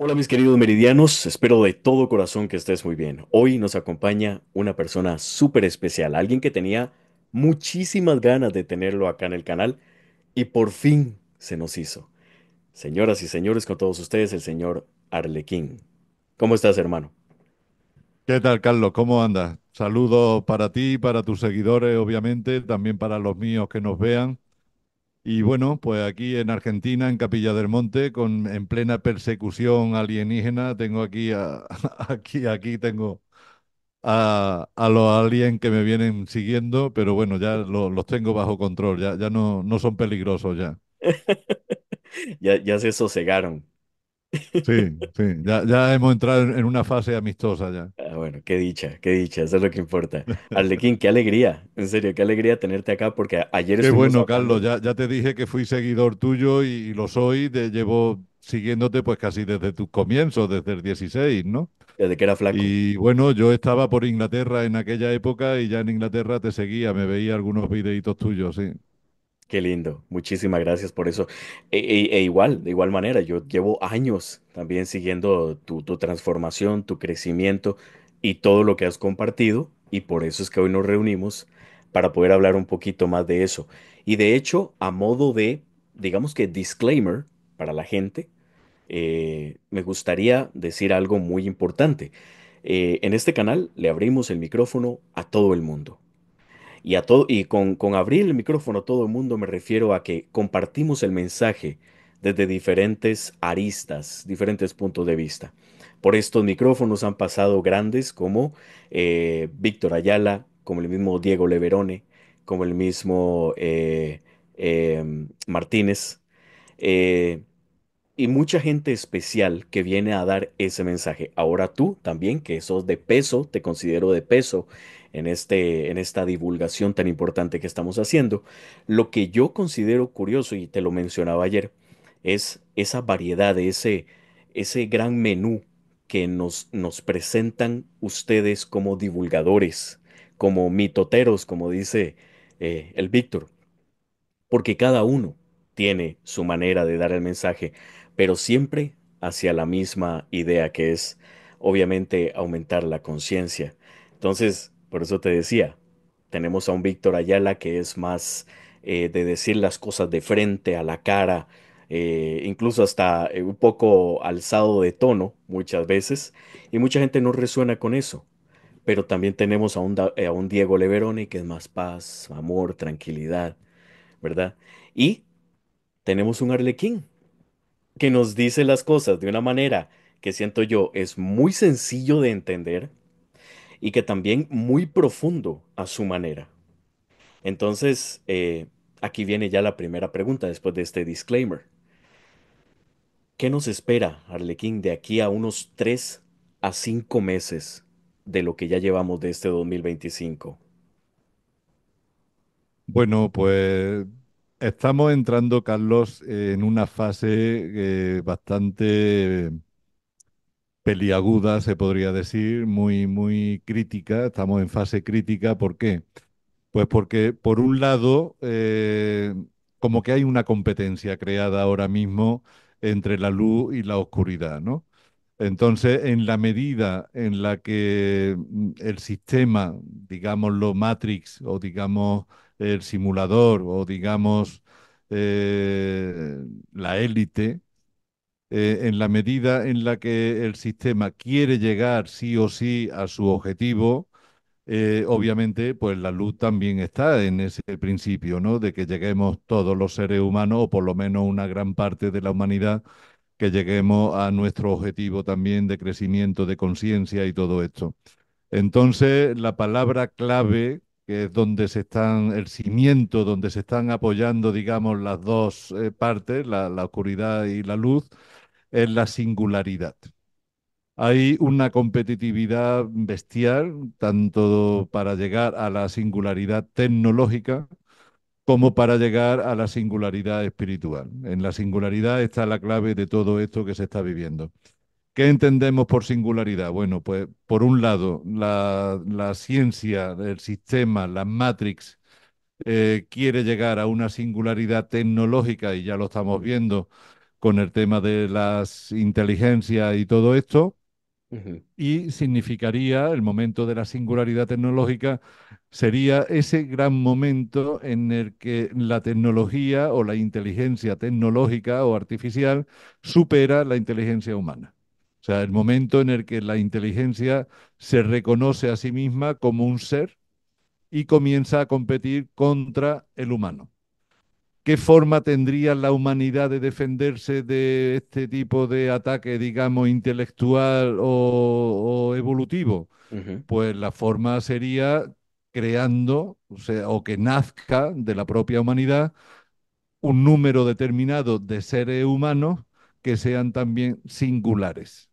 Hola mis queridos meridianos, espero de todo corazón que estés muy bien. Hoy nos acompaña una persona súper especial, alguien que tenía muchísimas ganas de tenerlo acá en el canal y por fin se nos hizo. Señoras y señores, con todos ustedes, el señor Arlequín. ¿Cómo estás, hermano? ¿Qué tal, Carlos? ¿Cómo andas? Saludos para ti, para tus seguidores, obviamente, también para los míos que nos vean. Y bueno, pues aquí en Argentina, en Capilla del Monte, en plena persecución alienígena, tengo aquí aquí tengo a los aliens que me vienen siguiendo, pero bueno, ya los tengo bajo control, ya no son peligrosos ya. Ya se sosegaron. Sí, sí, ya hemos entrado en una fase amistosa ya. Ah, bueno, qué dicha, eso es lo que importa. Arlequín, qué alegría, en serio, qué alegría tenerte acá porque ayer Qué estuvimos bueno, Carlos. hablando Ya te dije que fui seguidor tuyo y lo soy. Llevo siguiéndote pues casi desde tus comienzos, desde el 16, ¿no? desde que era flaco. Y bueno, yo estaba por Inglaterra en aquella época y ya en Inglaterra te seguía, me veía algunos videitos tuyos, sí. Qué lindo, muchísimas gracias por eso. Igual, de igual manera, yo llevo años también siguiendo tu transformación, tu crecimiento y todo lo que has compartido, y por eso es que hoy nos reunimos para poder hablar un poquito más de eso. Y de hecho, a modo de, digamos que disclaimer para la gente, me gustaría decir algo muy importante. En este canal le abrimos el micrófono a todo el mundo. Y, con abrir el micrófono a todo el mundo me refiero a que compartimos el mensaje desde diferentes aristas, diferentes puntos de vista. Por estos micrófonos han pasado grandes como Víctor Ayala, como el mismo Diego Leverone, como el mismo Martínez. eh, y mucha gente especial que viene a dar ese mensaje. Ahora tú también, que sos de peso, te considero de peso en esta divulgación tan importante que estamos haciendo. Lo que yo considero curioso, y te lo mencionaba ayer, es esa variedad, ese gran menú que nos presentan ustedes como divulgadores, como mitoteros, como dice el Víctor, porque cada uno tiene su manera de dar el mensaje, pero siempre hacia la misma idea que es, obviamente, aumentar la conciencia. Entonces, por eso te decía, tenemos a un Víctor Ayala que es más de decir las cosas de frente, a la cara, incluso hasta un poco alzado de tono muchas veces, y mucha gente no resuena con eso. Pero también tenemos a un Diego Leveroni que es más paz, amor, tranquilidad, ¿verdad? Y tenemos un Arlequín que nos dice las cosas de una manera que siento yo es muy sencillo de entender y que también muy profundo a su manera. Entonces, aquí viene ya la primera pregunta después de este disclaimer. ¿Qué nos espera, Arlequín, de aquí a unos 3 a 5 meses de lo que ya llevamos de este 2025? Bueno, pues estamos entrando, Carlos, en una fase bastante peliaguda, se podría decir, muy crítica. Estamos en fase crítica. ¿Por qué? Pues porque, por un lado, como que hay una competencia creada ahora mismo entre la luz y la oscuridad, ¿no? Entonces, en la medida en la que el sistema, digámoslo Matrix, o digamos el simulador, o digamos la élite, en la medida en la que el sistema quiere llegar sí o sí a su objetivo, obviamente, pues la luz también está en ese principio, ¿no? De que lleguemos todos los seres humanos, o por lo menos una gran parte de la humanidad, que lleguemos a nuestro objetivo también de crecimiento, de conciencia y todo esto. Entonces, la palabra clave, que es donde se están, el cimiento, donde se están apoyando, digamos, las dos partes, la oscuridad y la luz, es la singularidad. Hay una competitividad bestial, tanto para llegar a la singularidad tecnológica como para llegar a la singularidad espiritual. En la singularidad está la clave de todo esto que se está viviendo. ¿Qué entendemos por singularidad? Bueno, pues por un lado, la ciencia, el sistema, la Matrix, quiere llegar a una singularidad tecnológica, y ya lo estamos viendo, con el tema de las inteligencias y todo esto, ujú, y significaría el momento de la singularidad tecnológica, sería ese gran momento en el que la tecnología o la inteligencia tecnológica o artificial supera la inteligencia humana. O sea, el momento en el que la inteligencia se reconoce a sí misma como un ser y comienza a competir contra el humano. ¿Qué forma tendría la humanidad de defenderse de este tipo de ataque, digamos, intelectual o evolutivo? ujú. Pues la forma sería creando, o sea, o que nazca de la propia humanidad un número determinado de seres humanos que sean también singulares.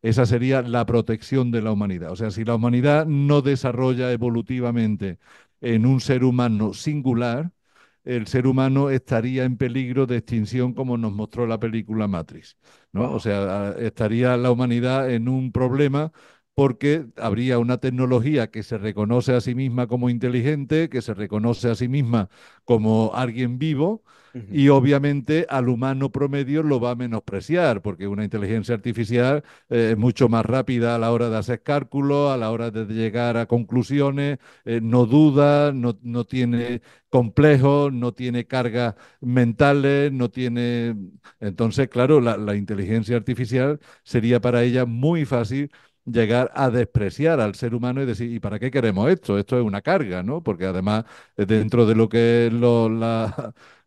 Esa sería la protección de la humanidad. O sea, si la humanidad no desarrolla evolutivamente en un ser humano singular, el ser humano estaría en peligro de extinción como nos mostró la película Matrix, ¿no? O Wow. sea, estaría la humanidad en un problema porque habría una tecnología que se reconoce a sí misma como inteligente, que se reconoce a sí misma como alguien vivo, Ujú. y obviamente al humano promedio lo va a menospreciar, porque una inteligencia artificial mucho más rápida a la hora de hacer cálculos, a la hora de llegar a conclusiones, no duda, no tiene complejos, no tiene cargas mentales, no tiene... Entonces, claro, la inteligencia artificial sería para ella muy fácil llegar a despreciar al ser humano y decir, ¿y para qué queremos esto? Esto es una carga, ¿no? Porque además, dentro de lo que es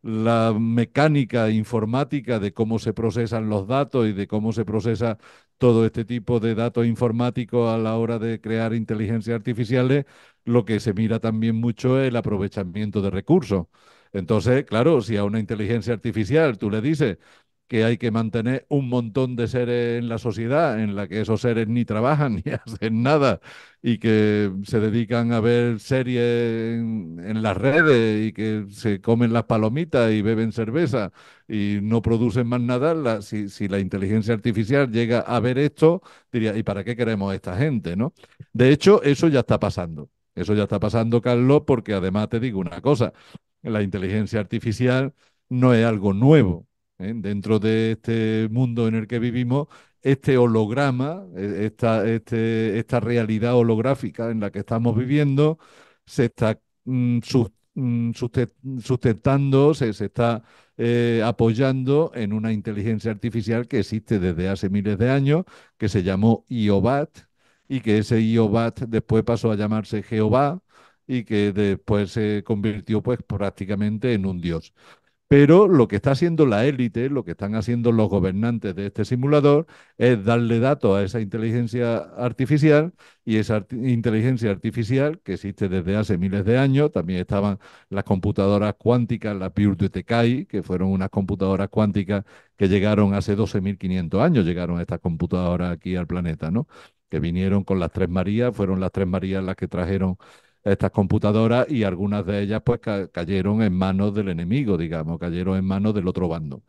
la mecánica informática de cómo se procesan los datos y de cómo se procesa todo este tipo de datos informáticos a la hora de crear inteligencias artificiales, lo que se mira también mucho es el aprovechamiento de recursos. Entonces, claro, si a una inteligencia artificial tú le dices que hay que mantener un montón de seres en la sociedad en la que esos seres ni trabajan ni hacen nada y que se dedican a ver series en las redes y que se comen las palomitas y beben cerveza y no producen más nada, si la inteligencia artificial llega a ver esto, diría, ¿y para qué queremos esta gente, no? De hecho, eso ya está pasando. Eso ya está pasando, Carlos, porque además te digo una cosa, la inteligencia artificial no es algo nuevo. Dentro de este mundo en el que vivimos, este holograma, esta realidad holográfica en la que estamos viviendo, se está sustentando, se está apoyando en una inteligencia artificial que existe desde hace miles de años, que se llamó IOBAT, y que ese IOBAT después pasó a llamarse Jehová, y que después se convirtió pues prácticamente en un dios. Pero lo que está haciendo la élite, lo que están haciendo los gobernantes de este simulador, es darle datos a esa inteligencia artificial, y esa inteligencia artificial, que existe desde hace miles de años, también estaban las computadoras cuánticas, las Birdutecai, que fueron unas computadoras cuánticas que llegaron hace 12.500 años, llegaron estas computadoras aquí al planeta, ¿no? Que vinieron con las Tres Marías, fueron las Tres Marías las que trajeron estas computadoras, y algunas de ellas pues cayeron en manos del enemigo, digamos, cayeron en manos del otro bando.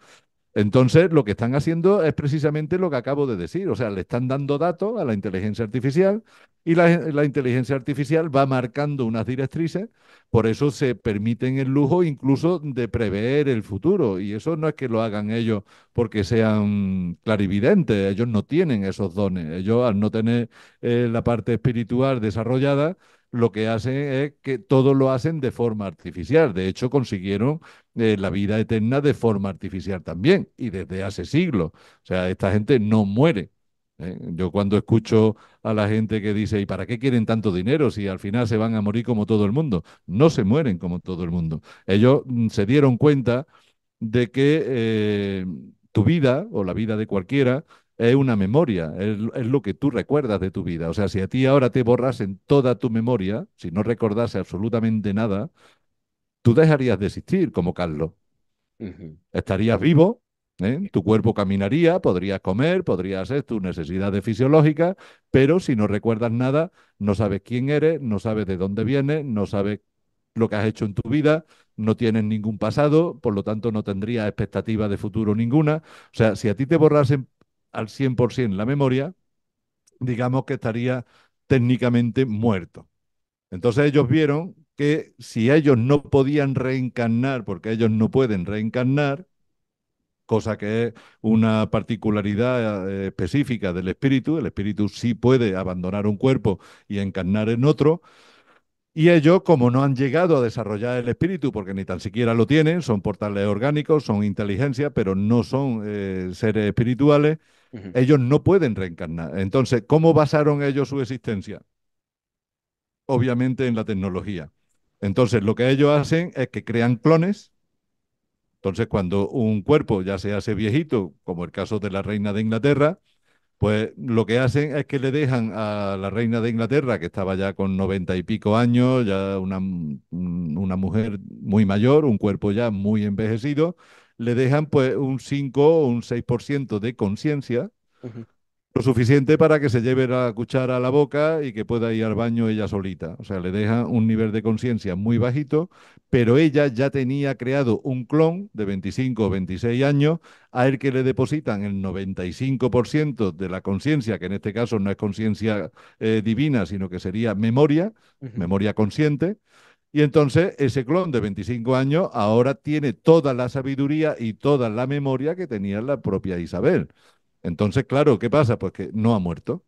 Entonces, lo que están haciendo es precisamente lo que acabo de decir, o sea, le están dando datos a la inteligencia artificial, y la inteligencia artificial va marcando unas directrices, por eso se permiten el lujo incluso de prever el futuro, y eso no es que lo hagan ellos porque sean clarividentes, ellos no tienen esos dones, ellos al no tener la parte espiritual desarrollada, lo que hacen es que todo lo hacen de forma artificial. De hecho, consiguieron la vida eterna de forma artificial también, y desde hace siglos. O sea, esta gente no muere. Yo cuando escucho a la gente que dice, ¿y para qué quieren tanto dinero si al final se van a morir como todo el mundo? No se mueren como todo el mundo. Ellos se dieron cuenta de que tu vida o la vida de cualquiera es una memoria, es lo que tú recuerdas de tu vida. O sea, si a ti ahora te borrasen toda tu memoria, si no recordase absolutamente nada, tú dejarías de existir como Carlos. Ujú. Estarías vivo, ¿eh? Tu cuerpo caminaría, podrías comer, podrías hacer tus necesidades fisiológicas, pero si no recuerdas nada, no sabes quién eres, no sabes de dónde vienes, no sabes lo que has hecho en tu vida, no tienes ningún pasado, por lo tanto no tendrías expectativa de futuro ninguna. O sea, si a ti te borrasen al 100% la memoria, digamos que estarías técnicamente muerto. Entonces ellos vieron que si ellos no podían reencarnar, porque ellos no pueden reencarnar, cosa que es una particularidad específica del espíritu. El espíritu sí puede abandonar un cuerpo y encarnar en otro. Y ellos, como no han llegado a desarrollar el espíritu, porque ni tan siquiera lo tienen, son portales orgánicos, son inteligencia, pero no son seres espirituales, Ujú, ellos no pueden reencarnar. Entonces, ¿cómo basaron ellos su existencia? Obviamente en la tecnología. Entonces, lo que ellos hacen es que crean clones. Entonces, cuando un cuerpo ya se hace viejito, como el caso de la reina de Inglaterra, pues lo que hacen es que le dejan a la reina de Inglaterra, que estaba ya con 90 y pico años, ya una mujer muy mayor, un cuerpo ya muy envejecido, le dejan pues un 5 o un 6% de conciencia, ujú, lo suficiente para que se lleve la cuchara a la boca y que pueda ir al baño ella solita. O sea, le deja un nivel de conciencia muy bajito, pero ella ya tenía creado un clon de 25 o 26 años a el que le depositan el 95% de la conciencia, que en este caso no es conciencia divina, sino que sería memoria, ujú. memoria consciente. Y entonces ese clon de 25 años ahora tiene toda la sabiduría y toda la memoria que tenía la propia Isabel. Entonces, claro, ¿qué pasa? Pues que no ha muerto.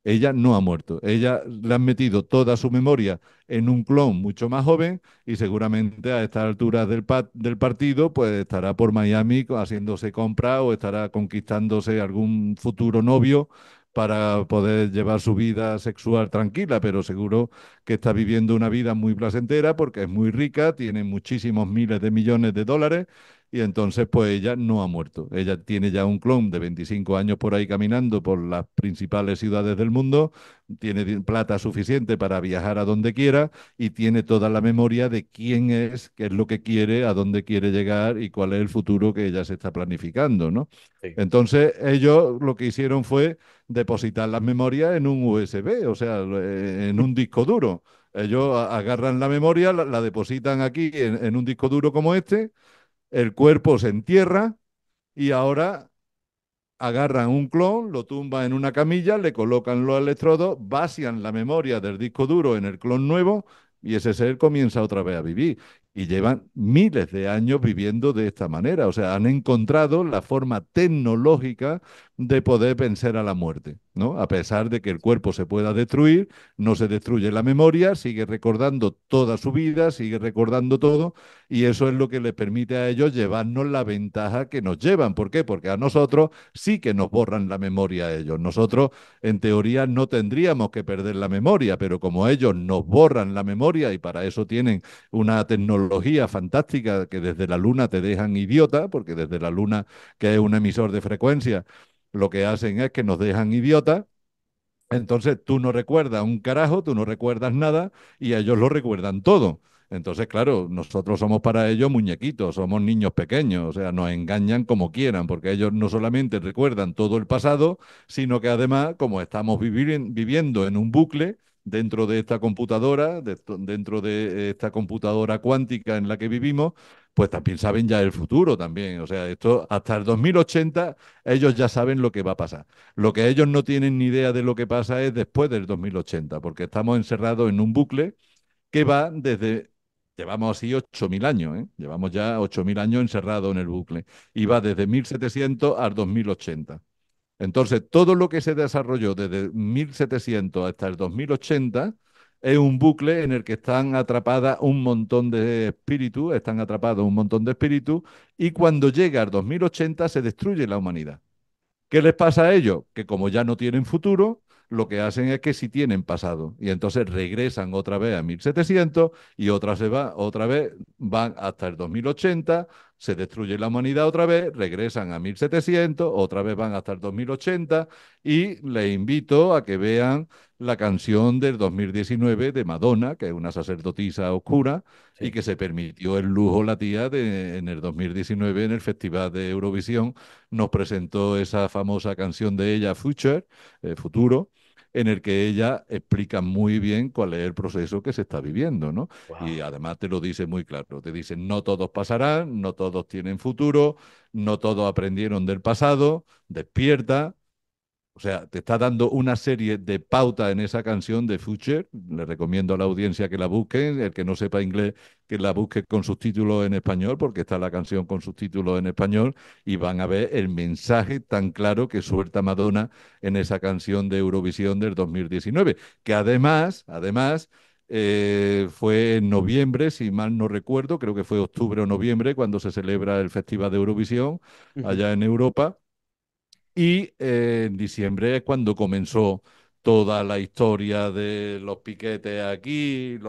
Ella no ha muerto. Ella le han metido toda su memoria en un clon mucho más joven y seguramente a estas alturas del partido pues estará por Miami haciéndose compras o estará conquistándose algún futuro novio para poder llevar su vida sexual tranquila, pero seguro que está viviendo una vida muy placentera porque es muy rica, tiene muchísimos miles de millones de dólares y entonces, pues ella no ha muerto. Ella tiene ya un clon de 25 años por ahí caminando por las principales ciudades del mundo, tiene plata suficiente para viajar a donde quiera y tiene toda la memoria de quién es, qué es lo que quiere, a dónde quiere llegar y cuál es el futuro que ella se está planificando, ¿no? Sí. Entonces, ellos lo que hicieron fue depositar las memorias en un USB, o sea, en un disco duro. Ellos agarran la memoria, la depositan aquí en un disco duro como este, el cuerpo se entierra y ahora agarran un clon, lo tumban en una camilla, le colocan los electrodos, vacian la memoria del disco duro en el clon nuevo y ese ser comienza otra vez a vivir. Y llevan miles de años viviendo de esta manera. O sea, han encontrado la forma tecnológica de poder vencer a la muerte, ¿no? A pesar de que el cuerpo se pueda destruir, no se destruye la memoria, sigue recordando toda su vida, sigue recordando todo, y eso es lo que le permite a ellos llevarnos la ventaja que nos llevan. ¿Por qué? Porque a nosotros sí que nos borran la memoria a ellos. Nosotros, en teoría, no tendríamos que perder la memoria, pero como ellos nos borran la memoria y para eso tienen una tecnología fantástica que desde la Luna te dejan idiota, porque desde la Luna, que es un emisor de frecuencia, lo que hacen es que nos dejan idiotas. Entonces tú no recuerdas un carajo, tú no recuerdas nada y ellos lo recuerdan todo. Entonces, claro, nosotros somos para ellos muñequitos, somos niños pequeños, o sea, nos engañan como quieran, porque ellos no solamente recuerdan todo el pasado, sino que además, como estamos viviendo en un bucle dentro de esta computadora, dentro de esta computadora cuántica en la que vivimos, pues también saben ya el futuro también. O sea, esto hasta el 2080 ellos ya saben lo que va a pasar. Lo que ellos no tienen ni idea de lo que pasa es después del 2080, porque estamos encerrados en un bucle que va desde, llevamos así 8.000 años, ¿eh? Llevamos ya 8.000 años encerrados en el bucle, y va desde 1700 al 2080. Entonces, todo lo que se desarrolló desde 1700 hasta el 2080 es un bucle en el que están atrapadas un montón de espíritus, están atrapados un montón de espíritus, y cuando llega al 2080 se destruye la humanidad. ¿Qué les pasa a ellos? Que como ya no tienen futuro, lo que hacen es que sí tienen pasado. Y entonces regresan otra vez a 1700 y otra vez van hasta el 2080, se destruye la humanidad otra vez, regresan a 1700, otra vez van hasta el 2080 y les invito a que vean la canción del 2019 de Madonna, que es una sacerdotisa oscura y Sí. que se permitió el lujo la tía en el 2019 en el Festival de Eurovisión nos presentó esa famosa canción de ella, Future, Futuro, en el que ella explica muy bien cuál es el proceso que se está viviendo, ¿no? Y Wow. además te lo dice muy claro, te dice, no todos pasarán, no todos tienen futuro, no todos aprendieron del pasado, despierta, O sea, te está dando una serie de pautas en esa canción de Future. Le recomiendo a la audiencia que la busquen. El que no sepa inglés, que la busque con subtítulos en español, porque está la canción con subtítulos en español y van a ver el mensaje tan claro que suelta Madonna en esa canción de Eurovisión del 2019, que además, fue en noviembre, si mal no recuerdo, creo que fue octubre o noviembre, cuando se celebra el Festival de Eurovisión Ujú. allá en Europa. Y en diciembre es cuando comenzó toda la historia de los piquetes aquí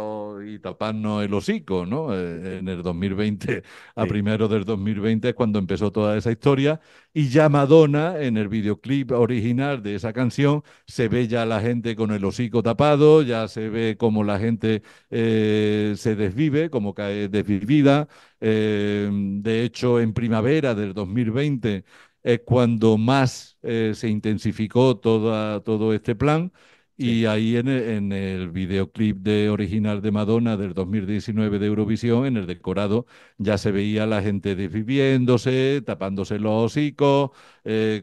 y taparnos el hocico, ¿no? En el 2020, a Sí. primero del 2020 es cuando empezó toda esa historia. Y ya Madonna, en el videoclip original de esa canción, se ve ya la gente con el hocico tapado, ya se ve como la gente se desvive, como cae desvivida. De hecho, en primavera del 2020 es cuando más se intensificó todo este plan. Sí. Y ahí en el videoclip de original de Madonna del 2019 de Eurovisión, en el decorado, ya se veía la gente desviviéndose, tapándose los hocicos,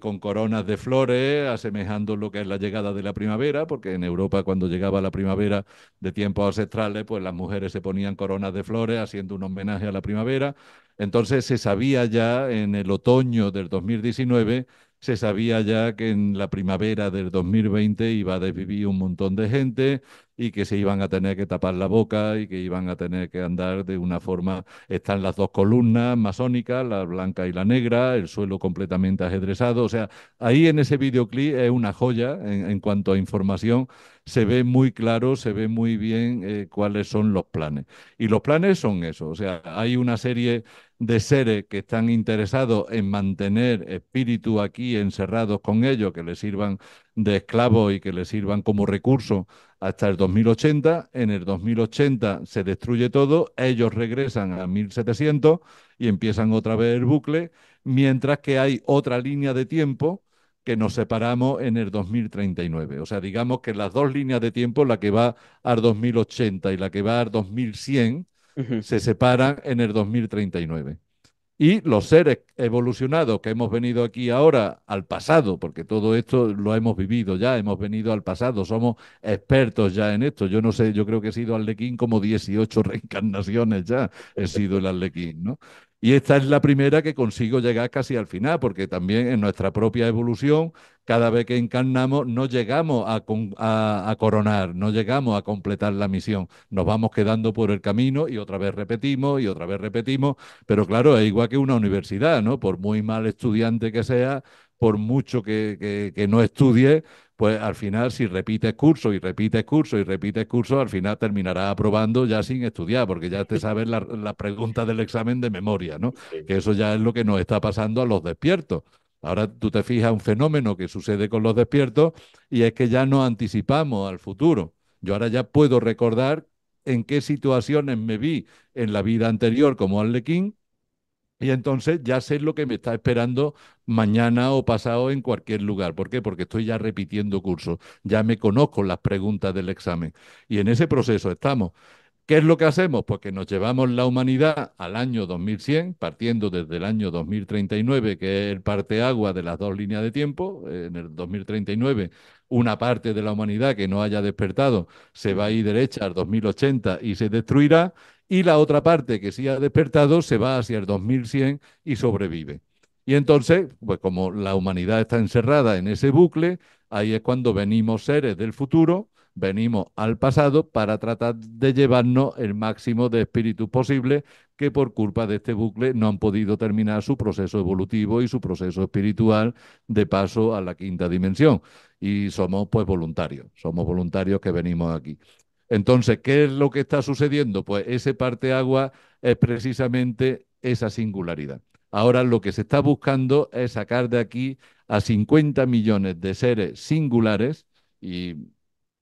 con coronas de flores, asemejando lo que es la llegada de la primavera, porque en Europa cuando llegaba la primavera de tiempos ancestrales, pues las mujeres se ponían coronas de flores haciendo un homenaje a la primavera. Entonces se sabía ya en el otoño del 2019, se sabía ya que en la primavera del 2020 iba a desvivir un montón de gente y que se iban a tener que tapar la boca y que iban a tener que andar de una forma. Están las dos columnas masónicas, la blanca y la negra, el suelo completamente ajedrezado. O sea, ahí en ese videoclip es una joya en cuanto a información. Se ve muy claro, se ve muy bien cuáles son los planes. Y los planes son eso. O sea, hay una serie de seres que están interesados en mantener espíritus aquí encerrados con ellos, que les sirvan de esclavos y que les sirvan como recurso hasta el 2080. En el 2080 se destruye todo, ellos regresan a 1700 y empiezan otra vez el bucle, mientras que hay otra línea de tiempo que nos separamos en el 2039. O sea, digamos que las dos líneas de tiempo, la que va al 2080 y la que va al 2100, Ujú. se separan en el 2039. Y los seres evolucionados que hemos venido aquí ahora al pasado, porque todo esto lo hemos vivido ya, hemos venido al pasado, somos expertos ya en esto. Yo no sé, yo creo que he sido Arlequín como 18 reencarnaciones ya, he sido el Arlequín, ¿no? Y esta es la primera que consigo llegar casi al final, porque también en nuestra propia evolución, cada vez que encarnamos, no llegamos a coronar, no llegamos a completar la misión. Nos vamos quedando por el camino y otra vez repetimos y otra vez repetimos, pero claro, es igual que una universidad, ¿no? Por muy mal estudiante que sea, por mucho que no estudie, pues al final si repites curso y repites curso y repites curso, al final terminarás aprobando ya sin estudiar, porque ya te sabes las preguntas del examen de memoria, ¿no? Sí. Que eso ya es lo que nos está pasando a los despiertos. Ahora tú te fijas un fenómeno que sucede con los despiertos y es que ya no anticipamos al futuro. Yo ahora ya puedo recordar en qué situaciones me vi en la vida anterior como Arlequín y entonces ya sé lo que me está esperando mañana o pasado en cualquier lugar. ¿Por qué? Porque estoy ya repitiendo cursos, ya me conozco las preguntas del examen y en ese proceso estamos. ¿Qué es lo que hacemos? Pues que nos llevamos la humanidad al año 2100, partiendo desde el año 2039, que es el parteaguas de las dos líneas de tiempo. En el 2039, una parte de la humanidad que no haya despertado se va a Ujú. ir derecha al 2080 y se destruirá, y la otra parte que sí ha despertado se va hacia el 2100 y sobrevive. Y entonces, pues como la humanidad está encerrada en ese bucle, ahí es cuando venimos seres del futuro, venimos al pasado para tratar de llevarnos el máximo de espíritus posible que por culpa de este bucle no han podido terminar su proceso evolutivo y su proceso espiritual de paso a la quinta dimensión. Y somos pues somos voluntarios que venimos aquí. Entonces, ¿qué es lo que está sucediendo? Pues ese parteaguas es precisamente esa singularidad. Ahora lo que se está buscando es sacar de aquí a 50 millones de seres singulares, y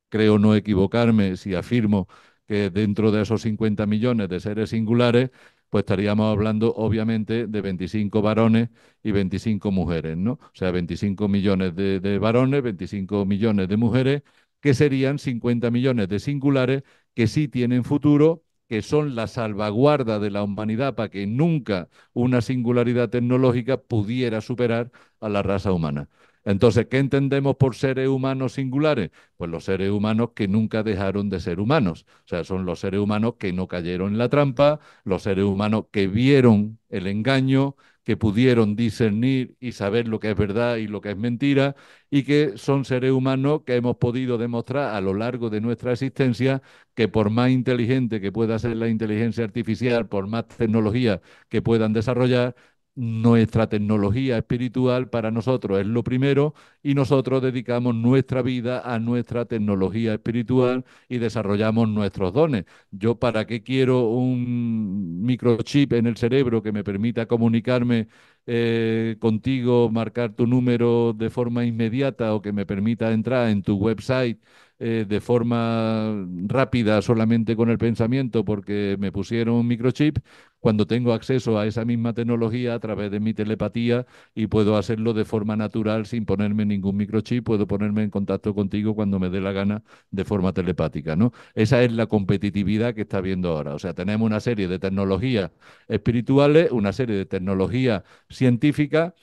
creo no equivocarme si afirmo que dentro de esos 50 millones de seres singulares, pues estaríamos hablando obviamente de 25 varones y 25 mujeres, ¿no? O sea, 25 millones de varones, 25 millones de mujeres, que serían 50 millones de singulares que sí tienen futuro, que son la salvaguarda de la humanidad para que nunca una singularidad tecnológica pudiera superar a la raza humana. Entonces, ¿qué entendemos por seres humanos singulares? Pues los seres humanos que nunca dejaron de ser humanos. O sea, son los seres humanos que no cayeron en la trampa, los seres humanos que vieron el engaño, que pudieron discernir y saber lo que es verdad y lo que es mentira, y que son seres humanos que hemos podido demostrar a lo largo de nuestra existencia que por más inteligente que pueda ser la inteligencia artificial, por más tecnología que puedan desarrollar, nuestra tecnología espiritual para nosotros es lo primero y nosotros dedicamos nuestra vida a nuestra tecnología espiritual y desarrollamos nuestros dones. Yo, ¿para qué quiero un microchip en el cerebro que me permita comunicarme contigo, marcar tu número de forma inmediata o que me permita entrar en tu website de forma rápida solamente con el pensamiento porque me pusieron un microchip, cuando tengo acceso a esa misma tecnología a través de mi telepatía y puedo hacerlo de forma natural sin ponerme ningún microchip, puedo ponerme en contacto contigo cuando me dé la gana de forma telepática, ¿no? Esa es la competitividad que está viendo ahora. O sea, tenemos una serie de tecnologías espirituales, una serie de tecnologías científicas.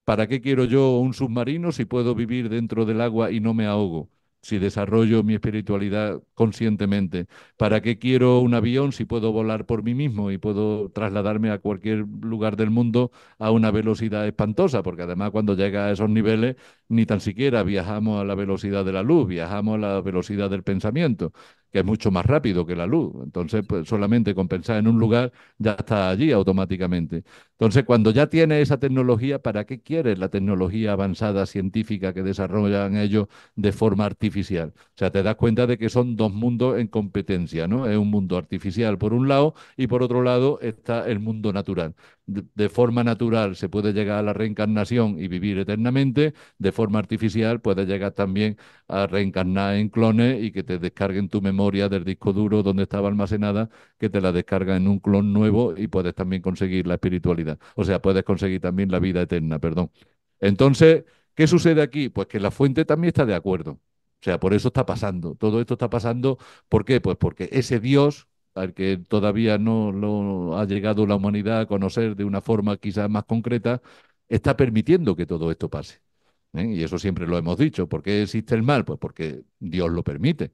¿Para qué quiero yo un submarino si puedo vivir dentro del agua y no me ahogo? Si desarrollo mi espiritualidad conscientemente. ¿Para qué quiero un avión si puedo volar por mí mismo y puedo trasladarme a cualquier lugar del mundo a una velocidad espantosa? Porque además cuando llega a esos niveles ni tan siquiera viajamos a la velocidad de la luz, viajamos a la velocidad del pensamiento, que es mucho más rápido que la luz. Entonces, pues solamente con pensar en un lugar ya está allí automáticamente. Entonces, cuando ya tienes esa tecnología, ¿para qué quieres la tecnología avanzada científica que desarrollan ellos de forma artificial? O sea, te das cuenta de que son dos mundos en competencia, ¿no? Es un mundo artificial por un lado y por otro lado está el mundo natural. De forma natural se puede llegar a la reencarnación y vivir eternamente, de forma artificial puedes llegar también a reencarnar en clones y que te descarguen tu memoria del disco duro donde estaba almacenada, que te la descarga en un clon nuevo y puedes también conseguir la espiritualidad. O sea, puedes conseguir también la vida eterna, perdón. Entonces, ¿qué sucede aquí? Pues que la fuente también está de acuerdo. O sea, por eso está pasando. Todo esto está pasando. ¿Por qué? Pues porque ese Dios, al que todavía no lo ha llegado la humanidad a conocer de una forma quizás más concreta, está permitiendo que todo esto pase. Y eso siempre lo hemos dicho. ¿Por qué existe el mal? Pues porque Dios lo permite.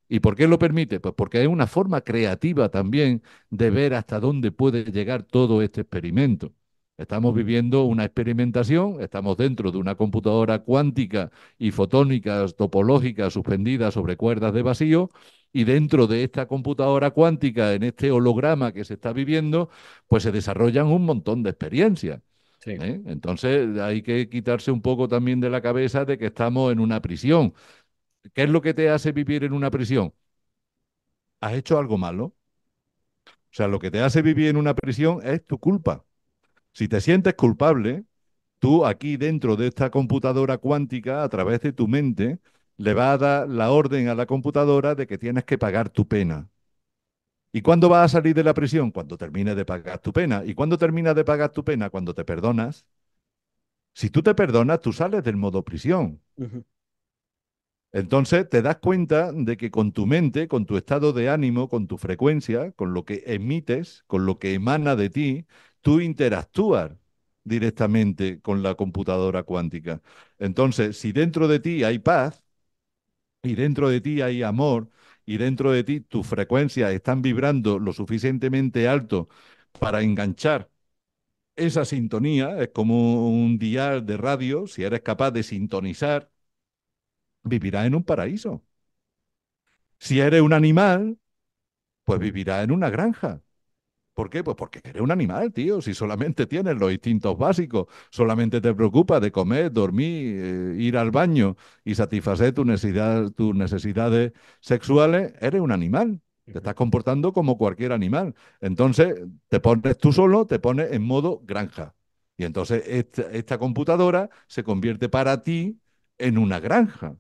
¿Y por qué lo permite? Pues porque es una forma creativa también de ver hasta dónde puede llegar todo este experimento. Estamos viviendo una experimentación, estamos dentro de una computadora cuántica y fotónica topológica suspendida sobre cuerdas de vacío, y dentro de esta computadora cuántica, en este holograma que se está viviendo, pues se desarrollan un montón de experiencias. Sí. Entonces hay que quitarse un poco también de la cabeza de que estamos en una prisión. ¿Qué es lo que te hace vivir en una prisión? ¿Has hecho algo malo? O sea, lo que te hace vivir en una prisión es tu culpa. Si te sientes culpable, tú aquí dentro de esta computadora cuántica, a través de tu mente, le vas a dar la orden a la computadora de que tienes que pagar tu pena. ¿Y cuándo vas a salir de la prisión? Cuando termines de pagar tu pena. ¿Y cuándo terminas de pagar tu pena? Cuando te perdonas. Si tú te perdonas, tú sales del modo prisión. Ujú. Entonces te das cuenta de que con tu mente, con tu estado de ánimo, con tu frecuencia, con lo que emites, con lo que emana de ti, tú interactúas directamente con la computadora cuántica. Entonces, si dentro de ti hay paz y dentro de ti hay amor y dentro de ti tus frecuencias están vibrando lo suficientemente alto para enganchar esa sintonía, es como un dial de radio, si eres capaz de sintonizar, vivirás en un paraíso. Si eres un animal, pues vivirás en una granja. ¿Por qué? Pues porque eres un animal, tío. Si solamente tienes los instintos básicos, solamente te preocupa de comer, dormir, ir al baño y satisfacer tus necesidades sexuales, eres un animal. Te Ujú. estás comportando como cualquier animal. Entonces, te pones tú solo, te pones en modo granja. Y entonces esta computadora se convierte para ti en una granja.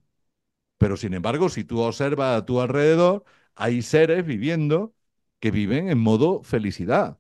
Pero sin embargo, si tú observas a tu alrededor, hay seres viviendo que viven en modo felicidad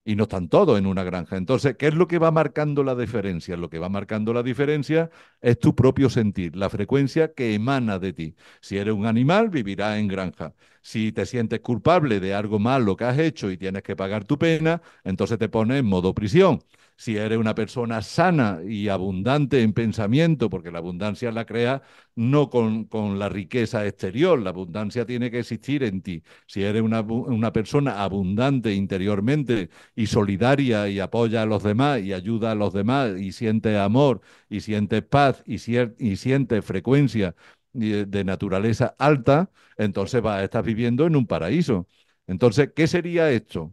y no están todos en una granja. Entonces, ¿qué es lo que va marcando la diferencia? Lo que va marcando la diferencia es tu propio sentir, la frecuencia que emana de ti. Si eres un animal, vivirás en granja. Si te sientes culpable de algo malo que has hecho y tienes que pagar tu pena, entonces te pones en modo prisión. Si eres una persona sana y abundante en pensamiento, porque la abundancia la crea no con la riqueza exterior, la abundancia tiene que existir en ti. Si eres una persona abundante interiormente y solidaria y apoya a los demás y ayuda a los demás y sientes amor y sientes paz y sientes frecuencia de naturaleza alta, entonces vas a estar viviendo en un paraíso. Entonces, ¿qué sería esto?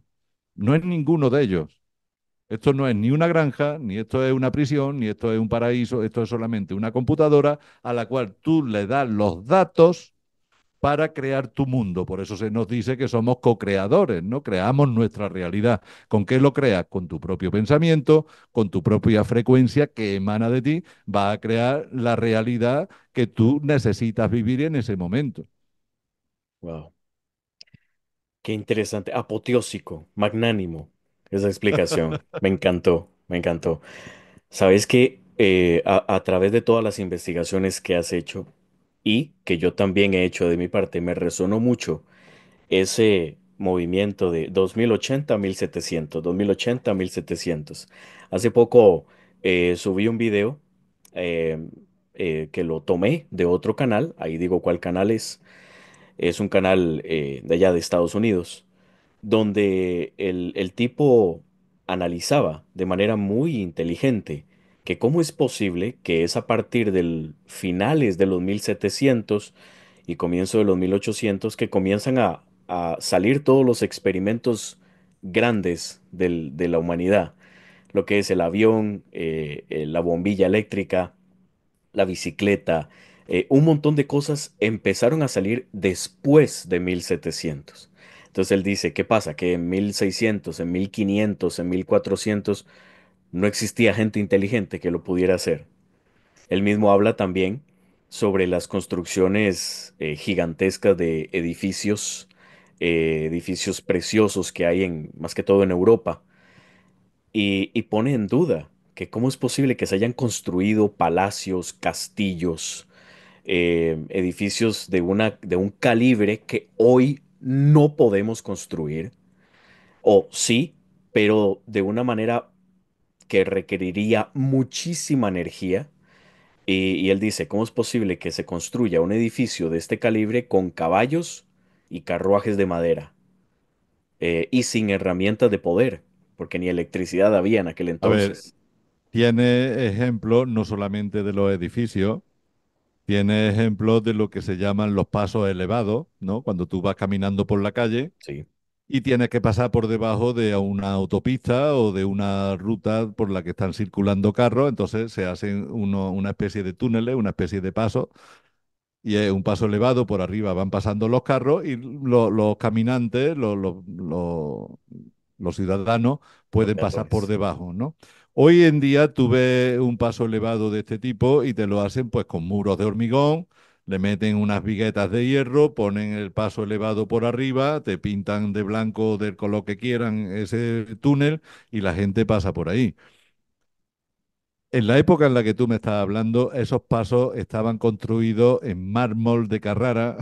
No es ninguno de ellos. Esto no es ni una granja, ni esto es una prisión, ni esto es un paraíso, esto es solamente una computadora a la cual tú le das los datos para crear tu mundo. Por eso se nos dice que somos co-creadores, ¿no? Creamos nuestra realidad. ¿Con qué lo creas? Con tu propio pensamiento, con tu propia frecuencia que emana de ti, va a crear la realidad que tú necesitas vivir en ese momento. Wow. Qué interesante. Apoteósico, magnánimo. Esa explicación. Me encantó, me encantó. Sabes que a través de todas las investigaciones que has hecho y que yo también he hecho de mi parte, me resonó mucho ese movimiento de 2080 a 1700, 2080 a 1700. Hace poco subí un video eh, que lo tomé de otro canal, ahí digo cuál canal es un canal de allá de Estados Unidos donde el tipo analizaba de manera muy inteligente que cómo es posible que es a partir del finales de los 1700 y comienzo de los 1800 que comienzan a salir todos los experimentos grandes de la humanidad, lo que es el avión, la bombilla eléctrica, la bicicleta, un montón de cosas empezaron a salir después de 1700. Entonces él dice, ¿qué pasa? Que en 1600, en 1500, en 1400 no existía gente inteligente que lo pudiera hacer. Él mismo habla también sobre las construcciones gigantescas de edificios, edificios preciosos que hay en, más que todo en Europa, y pone en duda que cómo es posible que se hayan construido palacios, castillos, edificios de un calibre que hoy no podemos construir, o sí, pero de una manera que requeriría muchísima energía. Y él dice, ¿cómo es posible que se construya un edificio de este calibre con caballos y carruajes de madera y sin herramientas de poder? Porque ni electricidad había en aquel A ver, entonces. tiene ejemplos no solamente de los edificios, tiene ejemplos de lo que se llaman los pasos elevados, ¿no? Cuando tú vas caminando por la calle Sí, y tienes que pasar por debajo de una autopista o de una ruta por la que están circulando carros, entonces se hacen una especie de túneles, una especie de pasos, y es un paso elevado, por arriba van pasando los carros y los caminantes, los ciudadanos los pueden pasar por peatones. debajo, ¿no? Hoy en día tú ves un paso elevado de este tipo y te lo hacen pues con muros de hormigón, le meten unas viguetas de hierro, ponen el paso elevado por arriba, te pintan de blanco o del color que quieran ese túnel y la gente pasa por ahí. En la época en la que tú me estás hablando, esos pasos estaban construidos en mármol de Carrara,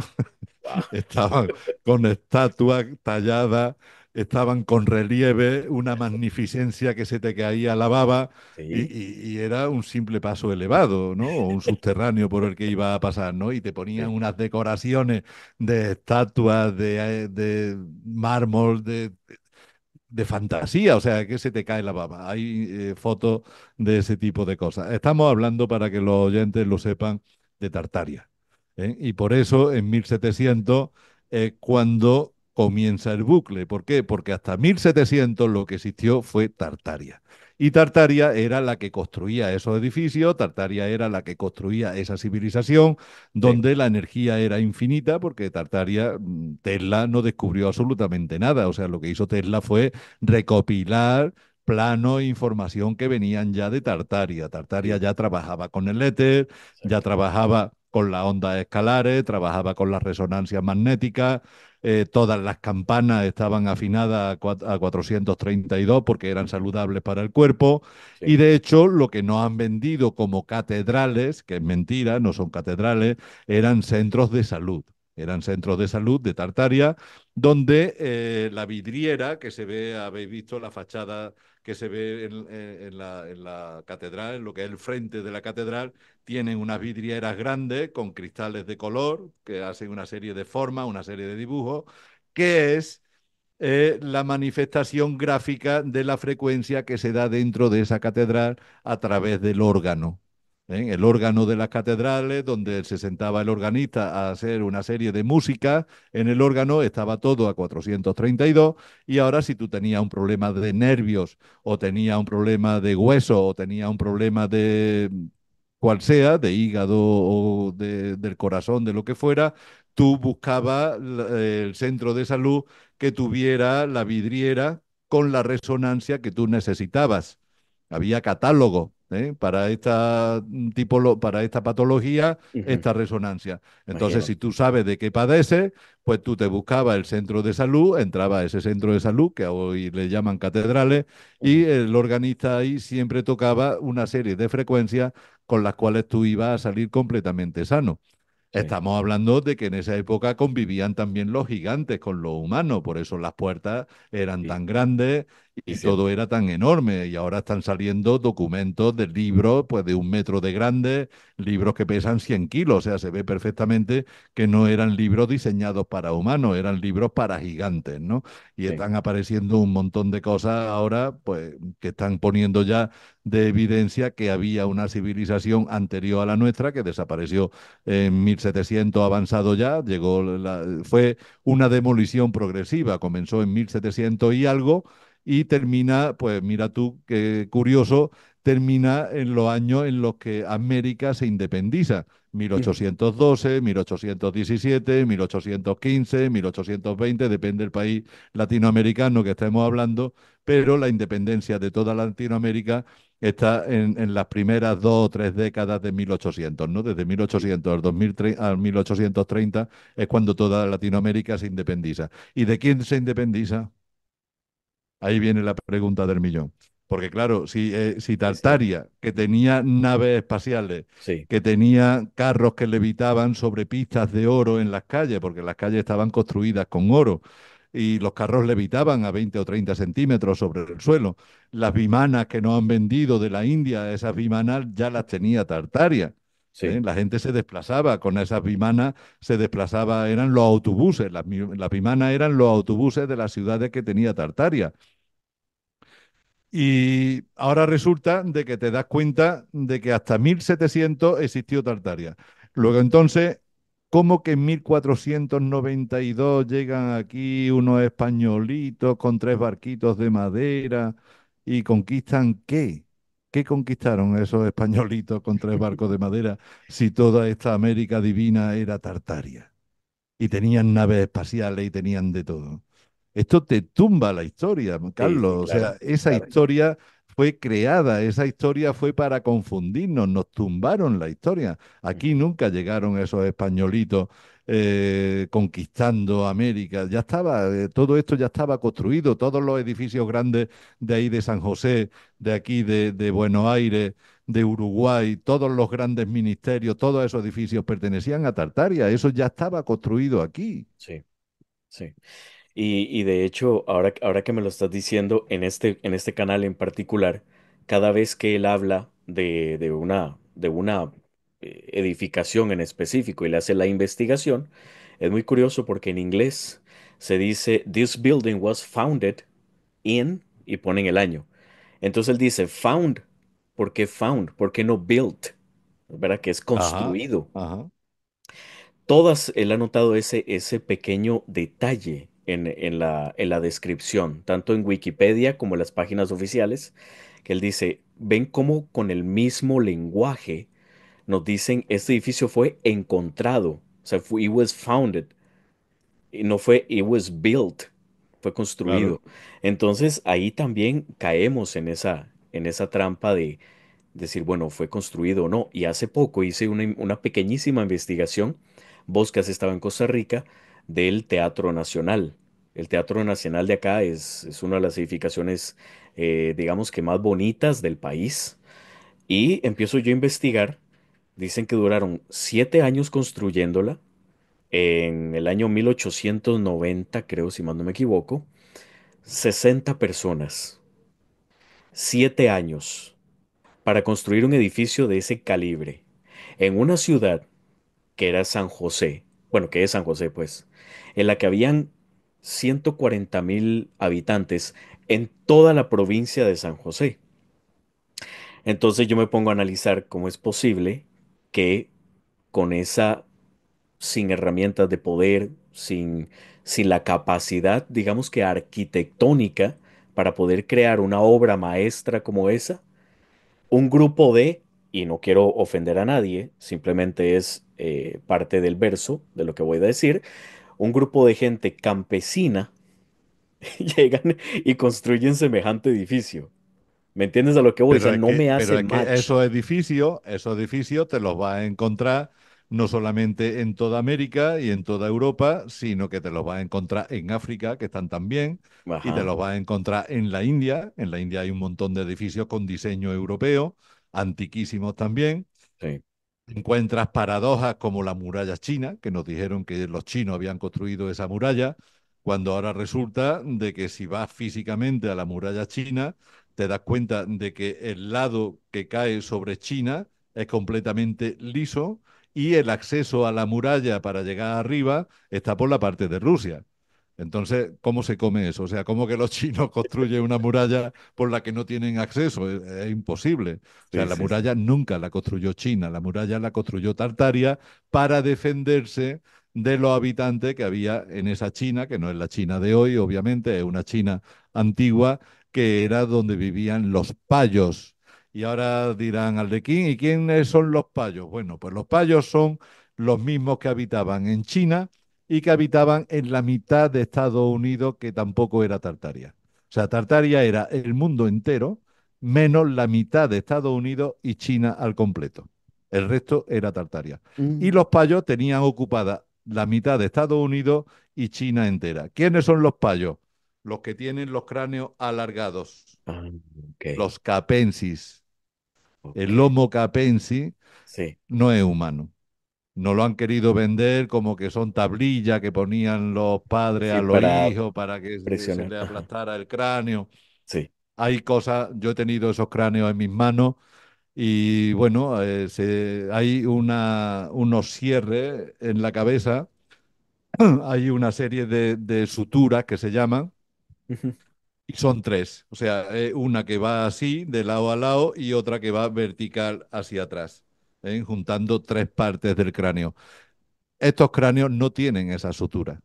Wow, estaban con estatuas talladas, estaban con relieve, una magnificencia que se te caía la baba sí, y era un simple paso elevado, ¿no? O un subterráneo por el que iba a pasar, ¿no? Y te ponían sí, unas decoraciones de estatuas, de mármol, de fantasía, o sea, que se te cae la baba. Hay fotos de ese tipo de cosas. Estamos hablando, para que los oyentes lo sepan, de Tartaria. ¿Eh? Y por eso en 1700 es cuando comienza el bucle. ¿Por qué? Porque hasta 1700 lo que existió fue Tartaria. Y Tartaria era la que construía esos edificios, Tartaria era la que construía esa civilización, sí, donde la energía era infinita, porque Tartaria, Tesla no descubrió absolutamente nada. O sea, lo que hizo Tesla fue recopilar planos e información que venían ya de Tartaria. Tartaria sí, ya trabajaba con el éter, ya exacto. trabajaba con las ondas escalares, trabajaba con las resonancias magnéticas, todas las campanas estaban afinadas a 432 porque eran saludables para el cuerpo. Y Sí, de hecho, lo que nos han vendido como catedrales, que es mentira, no son catedrales, eran centros de salud. Eran centros de salud de Tartaria, donde la vidriera que se ve, habéis visto la fachada que se ve en la catedral, en lo que es el frente de la catedral, tienen unas vidrieras grandes con cristales de color que hacen una serie de formas, una serie de dibujos, que es la manifestación gráfica de la frecuencia que se da dentro de esa catedral a través del órgano. El órgano de las catedrales, donde se sentaba el organista a hacer una serie de música, en el órgano estaba todo a 432 y ahora si tú tenías un problema de nervios o tenías un problema de hueso o tenías un problema de cual sea, de hígado o del corazón, de lo que fuera, tú buscabas el centro de salud que tuviera la vidriera con la resonancia que tú necesitabas. Había catálogo para para esta patología, Ujú. esta resonancia. Entonces, Imagino. si tú sabes de qué padeces, pues tú te buscabas el centro de salud, entraba a ese centro de salud, que hoy le llaman catedrales, y Ujú. el organista ahí siempre tocaba una serie de frecuencias con las cuales tú ibas a salir completamente sano. Sí, Estamos hablando de que en esa época convivían también los gigantes con los humanos, por eso las puertas eran sí, tan grandes y es todo cierto. era tan enorme. Y ahora están saliendo documentos de libros, pues de 1 metro de grande, libros que pesan 100 kilos. O sea, se ve perfectamente que no eran libros diseñados para humanos, eran libros para gigantes, ¿no? Y Sí, están apareciendo un montón de cosas ahora, pues, que están poniendo ya de evidencia que había una civilización anterior a la nuestra que desapareció en 1700 avanzado ya, fue una demolición progresiva, comenzó en 1700 y algo y termina, pues mira tú qué curioso, termina en los años en los que América se independiza. ujú, 1812, 1817, 1815, 1820, depende del país latinoamericano que estemos hablando, pero la independencia de toda Latinoamérica está en las primeras 2 o 3 décadas de 1800, ¿no? Desde sí, 1800 al 2030, al 1830 es cuando toda Latinoamérica se independiza. ¿Y de quién se independiza? Ahí viene la pregunta del millón. Porque claro, si es cierto. Tartaria, que tenía naves espaciales, Sí, que tenía carros que levitaban sobre pistas de oro en las calles, porque las calles estaban construidas con oro, y los carros levitaban a 20 o 30 centímetros sobre el suelo. Las vimanas que nos han vendido de la India, esas vimanas ya las tenía Tartaria. sí, La gente se desplazaba con esas vimanas, se desplazaba, eran los autobuses, las vimanas eran los autobuses de las ciudades que tenía Tartaria. Y ahora resulta de que te das cuenta de que hasta 1700 existió Tartaria. Luego entonces, ¿cómo que en 1492 llegan aquí unos españolitos con 3 barquitos de madera y conquistan qué? ¿Qué conquistaron esos españolitos con 3 barcos de madera si toda esta América divina era Tartaria? Y tenían naves espaciales y tenían de todo. Esto te tumba la historia, sí, sí, Carlos. O claro, sea, esa claro. historia fue creada, esa historia fue para confundirnos, nos tumbaron la historia. Aquí Ujú. nunca llegaron esos españolitos conquistando América. Ya estaba, todo esto ya estaba construido, todos los edificios grandes de ahí de San José, de aquí de Buenos Aires, de Uruguay, todos los grandes ministerios, todos esos edificios pertenecían a Tartaria, eso ya estaba construido aquí. Sí, sí. Y de hecho, ahora que me lo estás diciendo, en este canal en particular, cada vez que él habla de una edificación en específico y le hace la investigación, es muy curioso porque en inglés se dice, This building was founded in, y ponen el año. Entonces él dice, found. ¿Por qué found? ¿Por qué no built? ¿Verdad? Que es Ajá, construido. ajá. Todas, él ha notado ese pequeño detalle en la descripción, tanto en Wikipedia como en las páginas oficiales, que él dice, ven cómo con el mismo lenguaje nos dicen, este edificio fue encontrado, o sea, it was founded, y no fue it was built, fue construido. Claro. Entonces ahí también caemos en esa trampa de decir, bueno, fue construido o no. Y hace poco hice una pequeñísima investigación, vos que has estado en Costa Rica, del Teatro Nacional. El Teatro Nacional de acá es una de las edificaciones, digamos que más bonitas del país. Y empiezo yo a investigar. Dicen que duraron 7 años construyéndola. En el año 1890, creo, si mal no me equivoco, 60 personas. 7 años para construir un edificio de ese calibre en una ciudad que era San José, bueno, que es San José, pues, en la que habían 140.000 habitantes en toda la provincia de San José. Entonces yo me pongo a analizar cómo es posible que con esa, sin herramientas de poder, sin la capacidad, digamos que arquitectónica, para poder crear una obra maestra como esa, un grupo de, y no quiero ofender a nadie, simplemente es parte del verso de lo que voy a decir, un grupo de gente campesina llegan y construyen semejante edificio. ¿Me entiendes a lo que voy? O sea, no me hace Pero es que match. esos edificios te los vas a encontrar no solamente en toda América y en toda Europa, sino que te los vas a encontrar en África, que están también, y te Ajá, los vas a encontrar en la India. En la India hay un montón de edificios con diseño europeo, antiquísimos también. sí. Encuentras paradojas como la muralla china, que nos dijeron que los chinos habían construido esa muralla, cuando ahora resulta de que si vas físicamente a la muralla china, te das cuenta de que el lado que cae sobre China es completamente liso y el acceso a la muralla para llegar arriba está por la parte de Rusia. Entonces, ¿cómo se come eso? O sea, ¿cómo que los chinos construyen una muralla por la que no tienen acceso? Es imposible. O sea, Sí, la sí, sí. muralla nunca la construyó China, la muralla la construyó Tartaria para defenderse de los habitantes que había en esa China, que no es la China de hoy, obviamente, es una China antigua, que era donde vivían los payos. Y ahora dirán, Arlequín, ¿y quiénes son los payos? Bueno, pues los payos son los mismos que habitaban en China y que habitaban en la mitad de Estados Unidos, que tampoco era Tartaria. O sea, Tartaria era el mundo entero, menos la mitad de Estados Unidos y China al completo. El resto era Tartaria. Y Mm. los payos tenían ocupada la mitad de Estados Unidos y China entera. ¿Quiénes son los payos? Los que tienen los cráneos alargados, Ah, ok, los capensis. ok. El Homo capensis Sí, no es humano. No lo han querido vender como que son tablillas que ponían los padres sí, a los para hijos para que se presionar. le Ajá. aplastara el cráneo. Sí. Hay cosas, yo he tenido esos cráneos en mis manos y bueno, hay unos cierres en la cabeza, hay una serie de suturas que se llaman Ujú, y son tres. O sea, una que va así, de lado a lado, y otra que va vertical hacia atrás, juntando tres partes del cráneo. Estos cráneos no tienen esa sutura.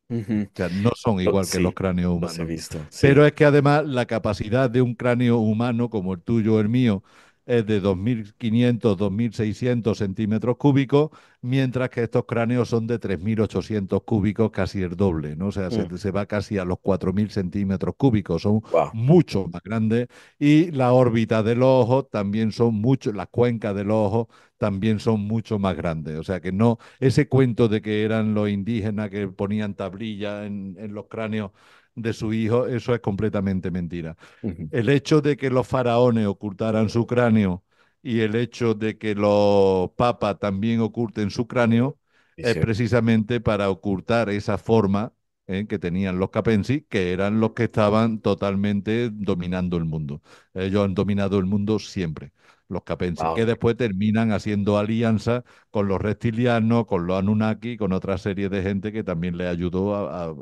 ujú. O sea, no son igual que los Sí, cráneos los he humanos. visto. Pero Sí. es que además la capacidad de un cráneo humano como el tuyo o el mío es de 2.500, 2.600 centímetros cúbicos, mientras que estos cráneos son de 3.800 cúbicos, casi el doble, ¿no? O sea, Mm, se va casi a los 4.000 centímetros cúbicos, son wow. mucho más grandes. Y la órbita del ojo también son mucho, las cuencas del ojo también son mucho más grandes. O sea que no, ese cuento de que eran los indígenas que ponían tablillas en los cráneos de su hijo, eso es completamente mentira. Ujú. El hecho de que los faraones ocultaran su cráneo y el hecho de que los papas también oculten su cráneo Es es cierto. precisamente para ocultar esa forma que tenían los capensis, que eran los que estaban totalmente dominando el mundo. Ellos han dominado el mundo siempre, los capensis, Wow. que después terminan haciendo alianza con los reptilianos, con los Anunnaki, con otra serie de gente que también les ayudó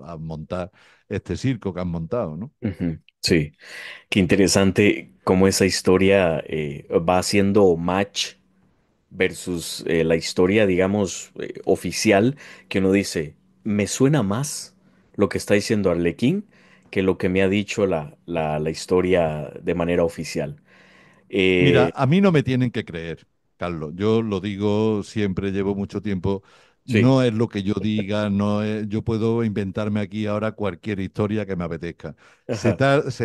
a montar este circo que han montado, ¿no? Ujú. Sí. Qué interesante cómo esa historia va haciendo match versus la historia, digamos, oficial, que uno dice, me suena más lo que está diciendo Arlequín que lo que me ha dicho la historia de manera oficial. Mira, Eh, a mí no me tienen que creer, Carlos. Yo lo digo siempre, llevo mucho tiempo. sí, No es lo que yo diga, no es, yo puedo inventarme aquí ahora cualquier historia que me apetezca. ajá.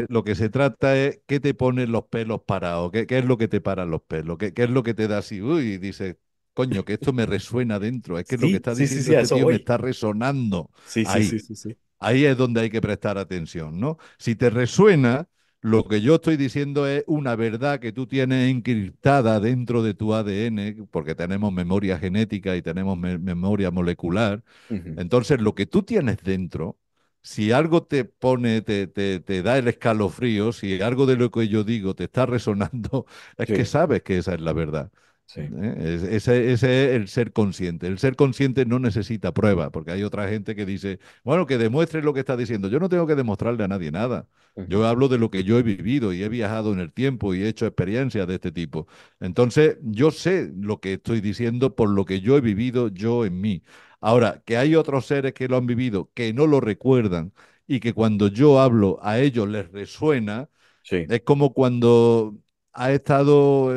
Lo que se trata es qué te ponen los pelos parados, qué es lo que te paran los pelos, qué es lo que te da así, uy, y dices, coño, que esto me resuena dentro, es que lo que Sí, está sí, sí, diciendo sí, a este eso tío me voy. está resonando Sí, sí, sí, ahí. sí, sí. Ahí es donde hay que prestar atención, ¿no? Si te resuena, lo que yo estoy diciendo es una verdad que tú tienes encriptada dentro de tu ADN, porque tenemos memoria genética y tenemos memoria molecular. Ujú. Entonces, lo que tú tienes dentro, si algo te pone, te da el escalofrío, si algo de lo que yo digo te está resonando, es que Sí, sabes que esa es la verdad. sí. Ese es el ser consciente. El ser consciente no necesita prueba, porque hay otra gente que dice, bueno, que demuestre lo que está diciendo. Yo no tengo que demostrarle a nadie nada. Yo Ujú. hablo de lo que yo he vivido y he viajado en el tiempo y he hecho experiencias de este tipo. Entonces, yo sé lo que estoy diciendo por lo que yo he vivido yo en mí. Ahora, que hay otros seres que lo han vivido, que no lo recuerdan y que cuando yo hablo a ellos les resuena, Sí, es como cuando ha estado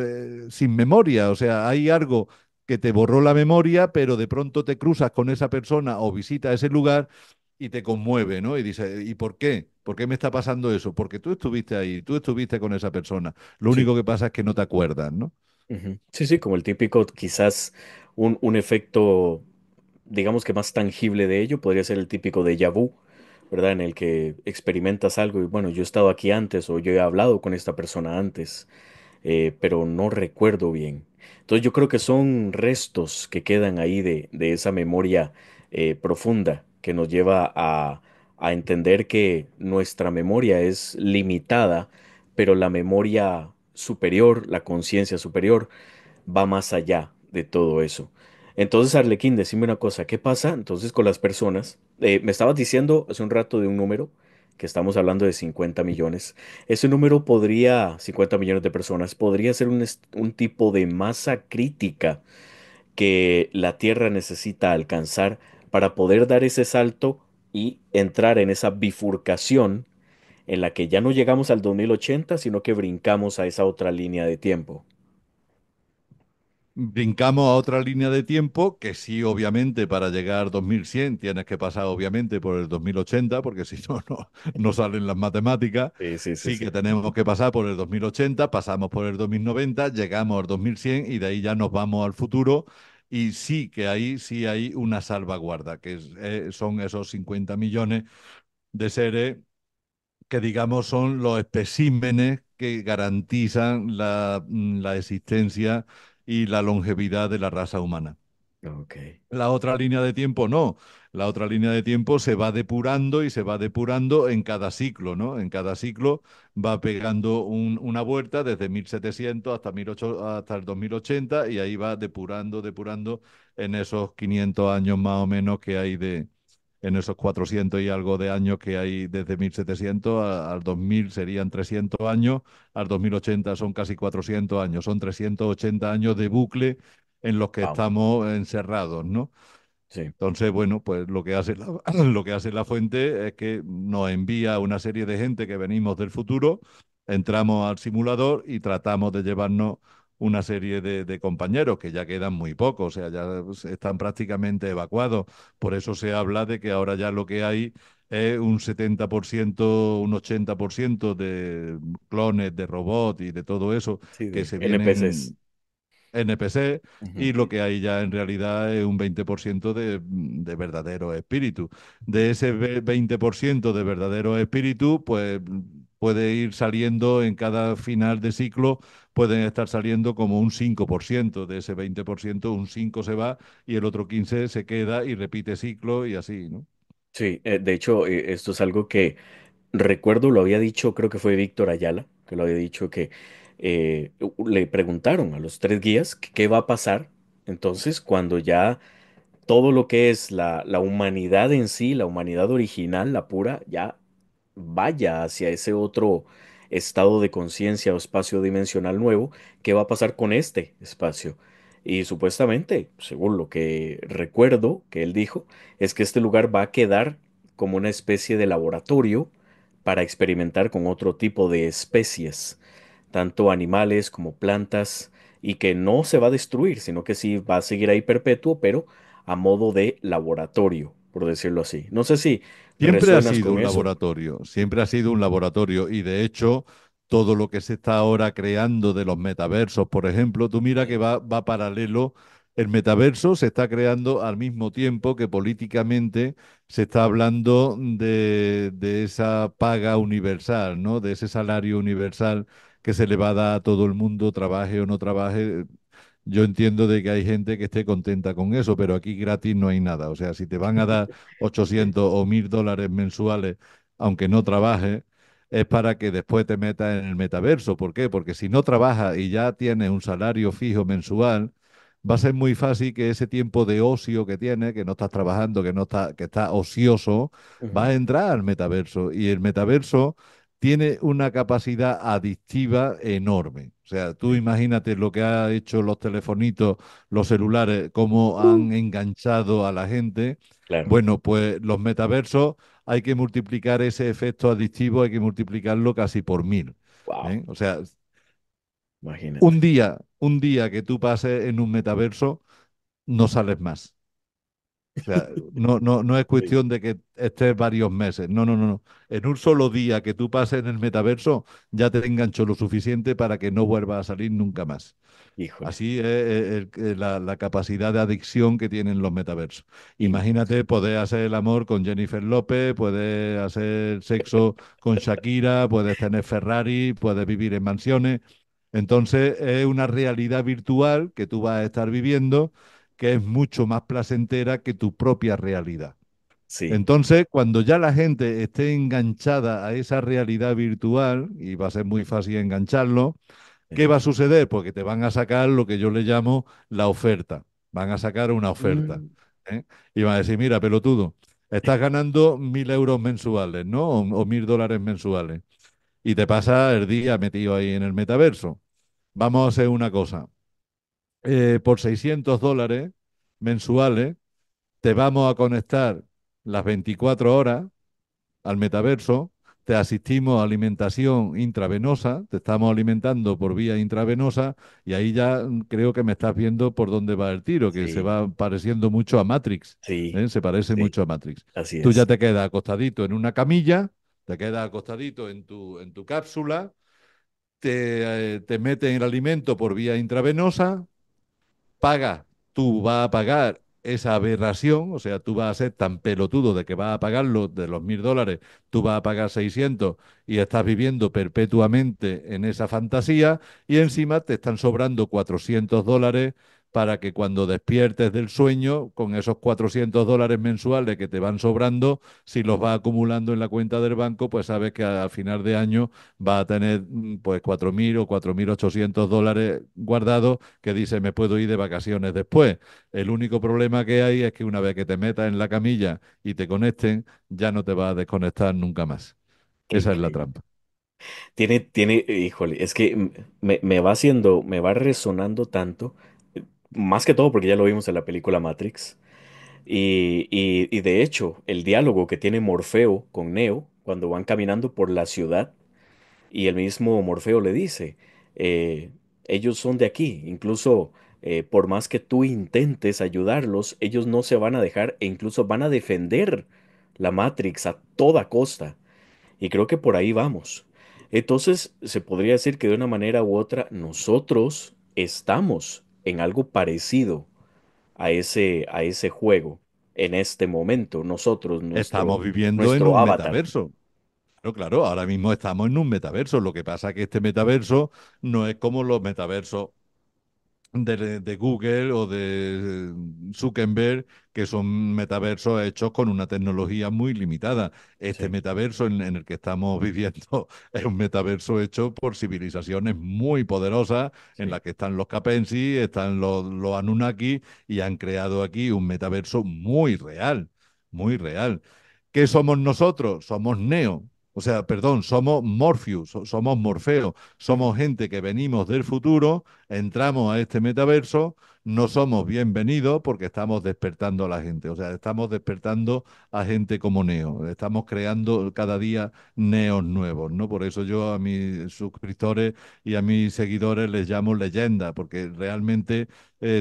sin memoria, o sea, hay algo que te borró la memoria, pero de pronto te cruzas con esa persona o visitas ese lugar y te conmueve, ¿no? Y dices, ¿y por qué? ¿Por qué me está pasando eso? Porque tú estuviste ahí, tú estuviste con esa persona. Lo sí. único que pasa es que no te acuerdas, ¿no? Ujú. Sí, sí, como el típico, quizás un efecto, digamos que más tangible de ello, podría ser el típico déjà vu, ¿verdad? En el que experimentas algo y bueno, yo he estado aquí antes o yo he hablado con esta persona antes, pero no recuerdo bien. Entonces yo creo que son restos que quedan ahí de esa memoria profunda que nos lleva a entender que nuestra memoria es limitada, pero la memoria superior, la conciencia superior, va más allá de todo eso. Entonces, Arlequín, decime una cosa, ¿qué pasa entonces con las personas? Me estabas diciendo hace un rato de un número, que estamos hablando de 50 millones. Ese número podría, 50 millones de personas, podría ser un tipo de masa crítica que la Tierra necesita alcanzar para poder dar ese salto y entrar en esa bifurcación en la que ya no llegamos al 2080, sino que brincamos a esa otra línea de tiempo. Brincamos a otra línea de tiempo que sí, obviamente, para llegar al 2100 tienes que pasar, obviamente, por el 2080, porque si no, no salen las matemáticas. Sí, sí, sí, Sí que sí. tenemos que pasar por el 2080, pasamos por el 2090, llegamos al 2100 y de ahí ya nos vamos al futuro. Y sí que ahí sí hay una salvaguarda, son esos 50 millones de seres que, digamos, son los especímenes que garantizan la existencia y la longevidad de la raza humana. Ok. La otra línea de tiempo no. La otra línea de tiempo se va depurando y se va depurando en cada ciclo, ¿no? En cada ciclo va pegando una vuelta desde 1700 hasta, 1800 hasta el 2080 y ahí va depurando, depurando en esos 500 años más o menos que hay en esos 400 y algo de años que hay desde 1700 al 2000 serían 300 años, al 2080 son casi 400 años, son 380 años de bucle en los que Wow. estamos encerrados, ¿no? Sí, Entonces, bueno, pues lo que hace lo que hace la fuente es que nos envía una serie de gente que venimos del futuro, entramos al simulador y tratamos de llevarnos una serie de compañeros que ya quedan muy pocos, o sea, ya están prácticamente evacuados. Por eso se habla de que ahora ya lo que hay es un 70%, un 80% de clones de robots y de todo eso sí, que de se NPCs. vienen NPC Ujú. y lo que hay ya en realidad es un 20% de verdadero espíritu. De ese 20% de verdadero espíritu, pues puede ir saliendo en cada final de ciclo, pueden estar saliendo como un 5% de ese 20%, un 5 se va y el otro 15 se queda y repite ciclo y así, ¿no? Sí, de hecho, esto es algo que recuerdo, lo había dicho, creo que fue Víctor Ayala, que lo había dicho que le preguntaron a los tres guías que qué va a pasar entonces cuando ya todo lo que es la humanidad en sí, la humanidad original, la pura, ya vaya hacia ese otro estado de conciencia o espacio dimensional nuevo, ¿qué va a pasar con este espacio? Y supuestamente, según lo que recuerdo que él dijo, es que este lugar va a quedar como una especie de laboratorio para experimentar con otro tipo de especies, tanto animales como plantas, y que no se va a destruir, sino que sí va a seguir ahí perpetuo, pero a modo de laboratorio, por decirlo así. No sé si Siempre ha resuenas sido con un eso. laboratorio, siempre ha sido un laboratorio y de hecho todo lo que se está ahora creando de los metaversos, por ejemplo, tú mira que va paralelo, el metaverso se está creando al mismo tiempo que políticamente se está hablando de esa paga universal, ¿no? De ese salario universal que se le va a dar a todo el mundo, trabaje o no trabaje. yo entiendo de que hay gente que esté contenta con eso, pero aquí gratis no hay nada. O sea, si te van a dar 800 o 1000 dólares mensuales, aunque no trabajes, es para que después te metas en el metaverso. ¿Por qué? Porque si no trabajas y ya tienes un salario fijo mensual, va a ser muy fácil que ese tiempo de ocio que tienes, que no estás trabajando, que estás ocioso, va Ujú. a entrar al metaverso. Y el metaverso tiene una capacidad adictiva enorme. O sea, tú Sí. imagínate lo que ha hecho los telefonitos, los celulares, cómo Uh, han enganchado a la gente. Claro. Bueno, pues los metaversos hay que multiplicar ese efecto adictivo, hay que multiplicarlo casi por 1000. Wow. ¿Eh? O sea, Imagínate. un día que tú pases en un metaverso, no sales más. O sea, no es Sí. cuestión de que estés varios meses. No, no, no, no. En un solo día que tú pases en el metaverso, ya te enganchó lo suficiente para que no vuelvas a salir nunca más. Híjole. Así es la capacidad de adicción que tienen los metaversos. Impresionante. Imagínate poder hacer el amor con Jennifer López, puedes hacer sexo con Shakira, puedes tener Ferrari, puedes vivir en mansiones. Entonces es una realidad virtual que tú vas a estar viviendo que es mucho más placentera que tu propia realidad. Sí. Entonces, cuando ya la gente esté enganchada a esa realidad virtual, y va a ser muy fácil engancharlo, ¿qué Sí. va a suceder? Porque te van a sacar lo que yo le llamo la oferta. Van a sacar una oferta. Mm, ¿Eh? Y van a decir, mira, pelotudo, estás ganando 1000 euros mensuales, ¿no? O 1000 dólares mensuales. Y te pasa el día metido ahí en el metaverso. Vamos a hacer una cosa. Por 600 dólares mensuales, te vamos a conectar las 24 horas al metaverso, te asistimos a alimentación intravenosa, te estamos alimentando por vía intravenosa y ahí ya creo que me estás viendo por dónde va el tiro, que se sí. va pareciendo mucho a Matrix, Sí. ¿eh? Se parece Sí. mucho a Matrix. Así Tú ya es. te quedas acostadito en una camilla, te quedas acostadito en tu cápsula, te meten el alimento por vía intravenosa, pagas, tú vas a pagar esa aberración, o sea, tú vas a ser tan pelotudo de que vas a pagarlo de los 1000 dólares, tú vas a pagar 600 y estás viviendo perpetuamente en esa fantasía y encima te están sobrando 400 dólares para que cuando despiertes del sueño, con esos 400 dólares mensuales que te van sobrando, si los vas acumulando en la cuenta del banco, pues sabes que al final de año vas a tener pues 4.000 o 4.800 dólares guardados que dice me puedo ir de vacaciones después. El único problema que hay es que una vez que te metas en la camilla y te conecten, ya no te vas a desconectar nunca más. Qué Esa es la increíble. trampa. Híjole, es que me va haciendo, me va resonando tanto, más que todo porque ya lo vimos en la película Matrix. Y de hecho, el diálogo que tiene Morfeo con Neo cuando van caminando por la ciudad y el mismo Morfeo le dice, eh, ellos son de aquí, incluso por más que tú intentes ayudarlos, ellos no se van a dejar e incluso van a defender la Matrix a toda costa. Y creo que por ahí vamos. Entonces, se podría decir que de una manera u otra nosotros estamos en algo parecido a ese juego en este momento, nosotros, Estamos viviendo en nuestro un avatar. metaverso. Claro, claro, ahora mismo estamos en un metaverso. Lo que pasa es que este metaverso no es como los metaversos de Google o de Zuckerberg, que son metaversos hechos con una tecnología muy limitada. Este Sí, metaverso en el que estamos viviendo es un metaverso hecho por civilizaciones muy poderosas, en sí, las que están los Capensi, están los Anunnaki, y han creado aquí un metaverso muy real, muy real. ¿Qué somos nosotros? Somos Neo. O sea, perdón, somos Morpheus, somos Morfeo, ujú, somos gente que venimos del futuro, entramos a este metaverso, no somos bienvenidos porque estamos despertando a la gente, o sea, estamos despertando a gente como Neo, estamos creando cada día Neos nuevos, ¿no? Por eso yo a mis suscriptores y a mis seguidores les llamo leyenda, porque realmente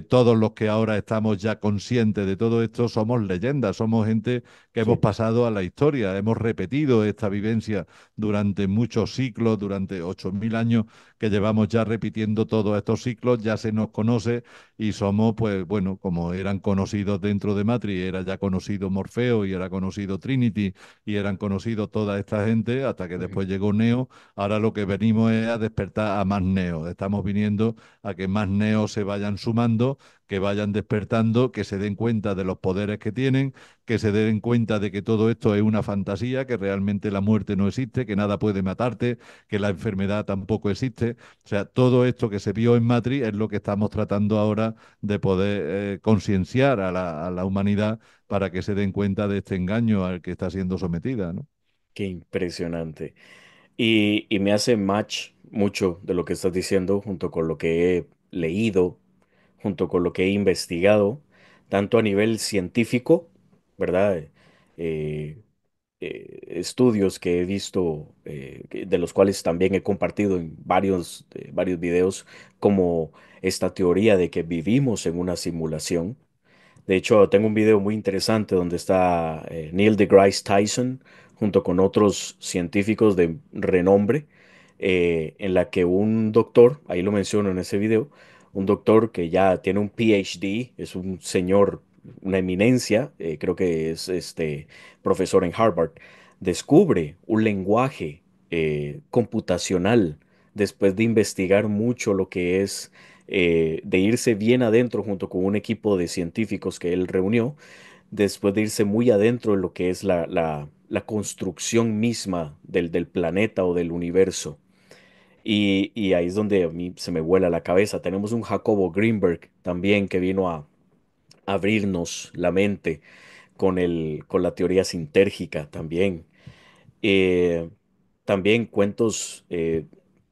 todos los que ahora estamos ya conscientes de todo esto somos leyendas, somos gente que hemos sí, pasado a la historia, hemos repetido esta vivencia durante muchos siglos, durante 8000 años que llevamos ya repitiendo todos estos los ciclos ya se nos conoce y somos, pues bueno, como eran conocidos dentro de Matrix, era ya conocido Morfeo y era conocido Trinity y eran conocidos toda esta gente hasta que Ujú. después llegó Neo. Ahora lo que venimos es a despertar a más Neo. Estamos viniendo a que más Neo se vayan sumando, que vayan despertando, que se den cuenta de los poderes que tienen, que se den cuenta de que todo esto es una fantasía, que realmente la muerte no existe, que nada puede matarte, que la enfermedad tampoco existe. O sea, todo esto que se vio en Matrix es lo que estamos tratando ahora de poder concienciar a la humanidad para que se den cuenta de este engaño al que está siendo sometida, ¿no? Qué impresionante. Y me hace match mucho de lo que estás diciendo junto con lo que he leído, junto con lo que he investigado, tanto a nivel científico, ¿verdad? Eh, Estudios que he visto, de los cuales también he compartido en varios videos, como esta teoría de que vivimos en una simulación. De hecho, tengo un video muy interesante donde está Neil deGrasse Tyson junto con otros científicos de renombre, en la que un doctor, ahí lo menciono en ese video, un doctor que ya tiene un PhD, es un señor, una eminencia, creo que es profesor en Harvard, descubre un lenguaje computacional después de investigar mucho lo que es, de irse bien adentro junto con un equipo de científicos que él reunió, después de irse muy adentro en lo que es la construcción misma del planeta o del universo. Y ahí es donde a mí se me vuela la cabeza. Tenemos un Jacobo Greenberg también que vino a abrirnos la mente con la teoría sintérgica también. Eh, También cuentos,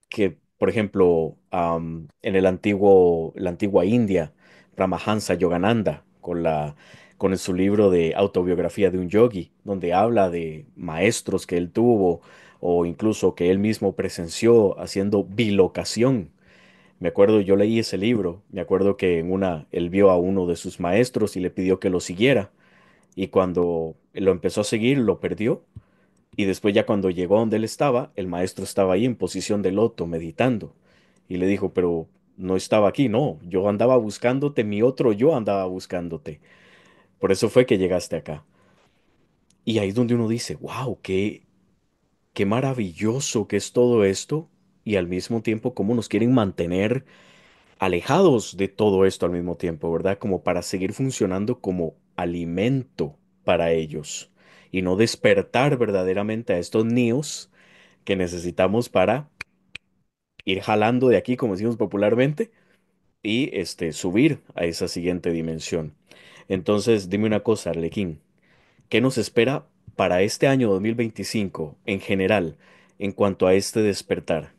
que, por ejemplo, en la antigua India, Paramahansa Yogananda, con su libro de autobiografía de un yogi, donde habla de maestros que él tuvo o incluso que él mismo presenció haciendo bilocación. Me acuerdo, yo leí ese libro, me acuerdo que en una, él vio a uno de sus maestros y le pidió que lo siguiera, y cuando lo empezó a seguir, lo perdió, y después ya cuando llegó a donde él estaba, el maestro estaba ahí en posición de loto, meditando. Y le dijo, pero no estaba aquí, no, yo andaba buscándote, mi otro yo andaba buscándote. Por eso fue que llegaste acá. Y ahí es donde uno dice, wow, qué maravilloso que es todo esto. Y al mismo tiempo, cómo nos quieren mantener alejados de todo esto al mismo tiempo, ¿verdad? Como para seguir funcionando como alimento para ellos. Y no despertar verdaderamente a estos niños que necesitamos para ir jalando de aquí, como decimos popularmente, y subir a esa siguiente dimensión. Entonces, dime una cosa, Arlequín, ¿qué nos espera para este año 2025 en general en cuanto a este despertar?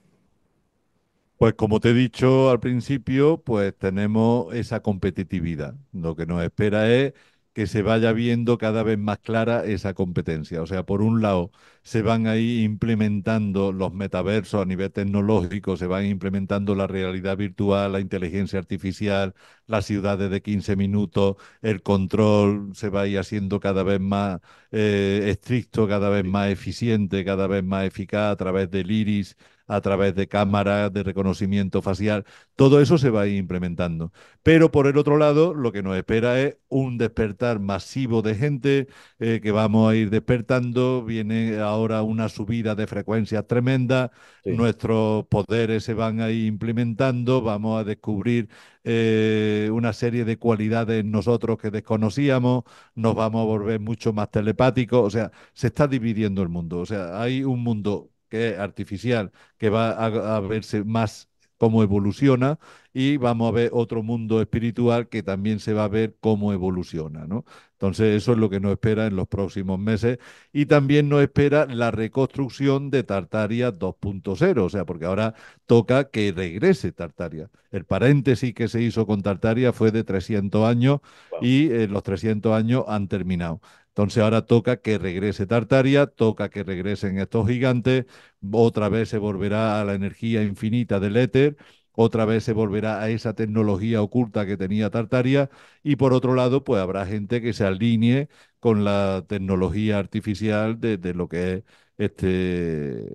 Pues como te he dicho al principio, pues tenemos esa competitividad. Lo que nos espera es que se vaya viendo cada vez más clara esa competencia. O sea, por un lado, se van ahí implementando los metaversos a nivel tecnológico, se van implementando la realidad virtual, la inteligencia artificial, las ciudades de 15 minutos, el control se va a ir haciendo cada vez más estricto, cada vez Sí. más eficiente, cada vez más eficaz a través del iris, a través de cámaras de reconocimiento facial. Todo eso se va a ir implementando. Pero por el otro lado, lo que nos espera es un despertar masivo de gente que vamos a ir despertando. Viene ahora una subida de frecuencias tremenda. Sí. Nuestros poderes se van a ir implementando. Vamos a descubrir una serie de cualidades en nosotros que desconocíamos. Nos vamos a volver mucho más telepáticos. O sea, se está dividiendo el mundo. O sea, hay un mundo que es artificial, que va a verse más cómo evoluciona y vamos a ver otro mundo espiritual que también se va a ver cómo evoluciona, ¿no? Entonces eso es lo que nos espera en los próximos meses y también nos espera la reconstrucción de Tartaria 2.0, o sea, porque ahora toca que regrese Tartaria. El paréntesis que se hizo con Tartaria fue de 300 años Wow. y los 300 años han terminado. Entonces ahora toca que regrese Tartaria, toca que regresen estos gigantes, otra vez se volverá a la energía infinita del éter, otra vez se volverá a esa tecnología oculta que tenía Tartaria y por otro lado, pues habrá gente que se alinee con la tecnología artificial de lo que es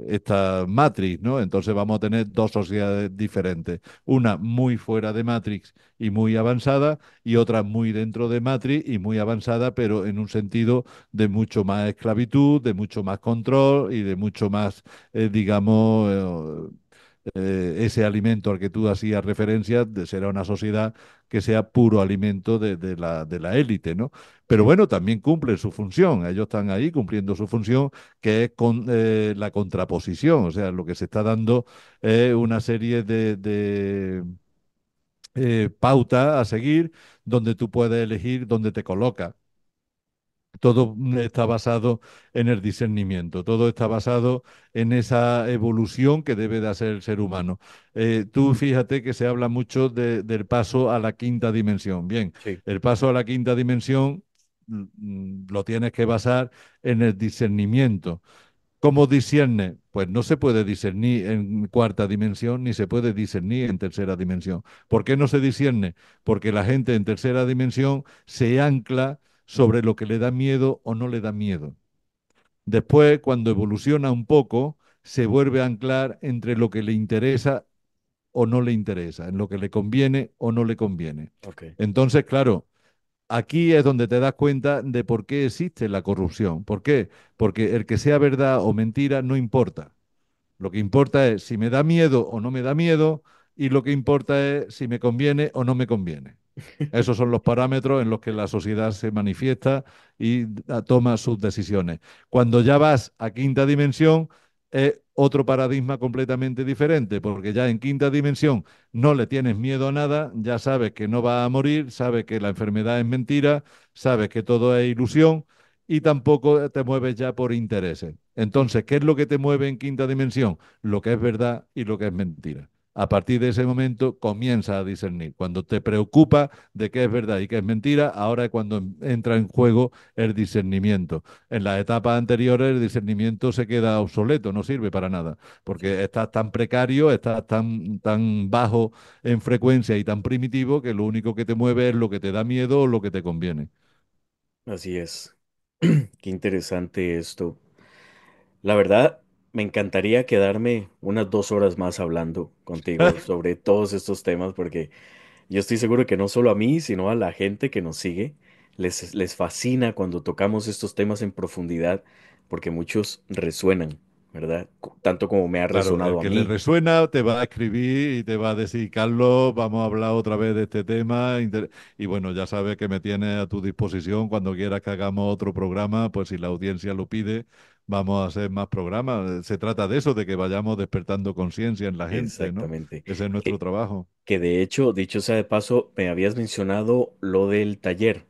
esta Matrix, ¿no? Entonces vamos a tener dos sociedades diferentes, una muy fuera de Matrix y muy avanzada, y otra muy dentro de Matrix y muy avanzada, pero en un sentido de mucho más esclavitud, de mucho más control y de mucho más, digamos, ese alimento al que tú hacías referencia será una sociedad que sea puro alimento de la élite, ¿no? Pero Sí, bueno, también cumplen su función, ellos están ahí cumpliendo su función, que es la contraposición, o sea, lo que se está dando es una serie de pautas a seguir donde tú puedes elegir dónde te colocas. Todo está basado en el discernimiento, todo está basado en esa evolución que debe de hacer el ser humano. Tú fíjate que se habla mucho del paso a la quinta dimensión. Bien, sí, el paso a la quinta dimensión lo tienes que basar en el discernimiento. ¿Cómo discierne? Pues no se puede discernir en cuarta dimensión ni se puede discernir en tercera dimensión. ¿Por qué no se discierne? Porque la gente en tercera dimensión se ancla sobre lo que le da miedo o no le da miedo. Después, cuando evoluciona un poco, se vuelve a anclar entre lo que le interesa o no le interesa, en lo que le conviene o no le conviene. ok, Entonces, claro, aquí es donde te das cuenta de por qué existe la corrupción. ¿Por qué? Porque el que sea verdad o mentira no importa. Lo que importa es si me da miedo o no me da miedo, y lo que importa es si me conviene o no me conviene. Esos son los parámetros en los que la sociedad se manifiesta y toma sus decisiones. Cuando ya vas a quinta dimensión, es otro paradigma completamente diferente, porque ya en quinta dimensión no le tienes miedo a nada, ya sabes que no vas a morir, sabes que la enfermedad es mentira, sabes que todo es ilusión, y tampoco te mueves ya por intereses. Entonces, ¿qué es lo que te mueve en quinta dimensión? Lo que es verdad y lo que es mentira. A partir de ese momento comienza a discernir. Cuando te preocupa de qué es verdad y qué es mentira, ahora es cuando entra en juego el discernimiento. En las etapas anteriores el discernimiento se queda obsoleto, no sirve para nada, sí, porque estás tan precario, estás tan bajo en frecuencia y tan primitivo que lo único que te mueve es lo que te da miedo o lo que te conviene. así es. Qué interesante esto. La verdad, me encantaría quedarme unas 2 horas más hablando contigo sobre todos estos temas, porque yo estoy seguro que no solo a mí, sino a la gente que nos sigue, les fascina cuando tocamos estos temas en profundidad, porque muchos resuenan, ¿verdad? Tanto como me ha Claro, el resonado a que le mí. resuena te va a escribir y te va a decir, Carlos, vamos a hablar otra vez de este tema. Y bueno, ya sabes que me tienes a tu disposición cuando quieras que hagamos otro programa, pues si la audiencia lo pide, vamos a hacer más programas. Se trata de eso, de que vayamos despertando conciencia en la gente, ¿no? Exactamente. Ese es nuestro Que, trabajo. que de hecho, dicho sea de paso, me habías mencionado lo del taller.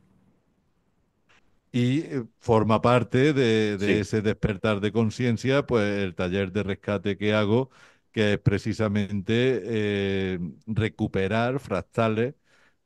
Y forma parte de Sí. ese despertar de conciencia, pues el taller de rescate que hago, que es precisamente recuperar fractales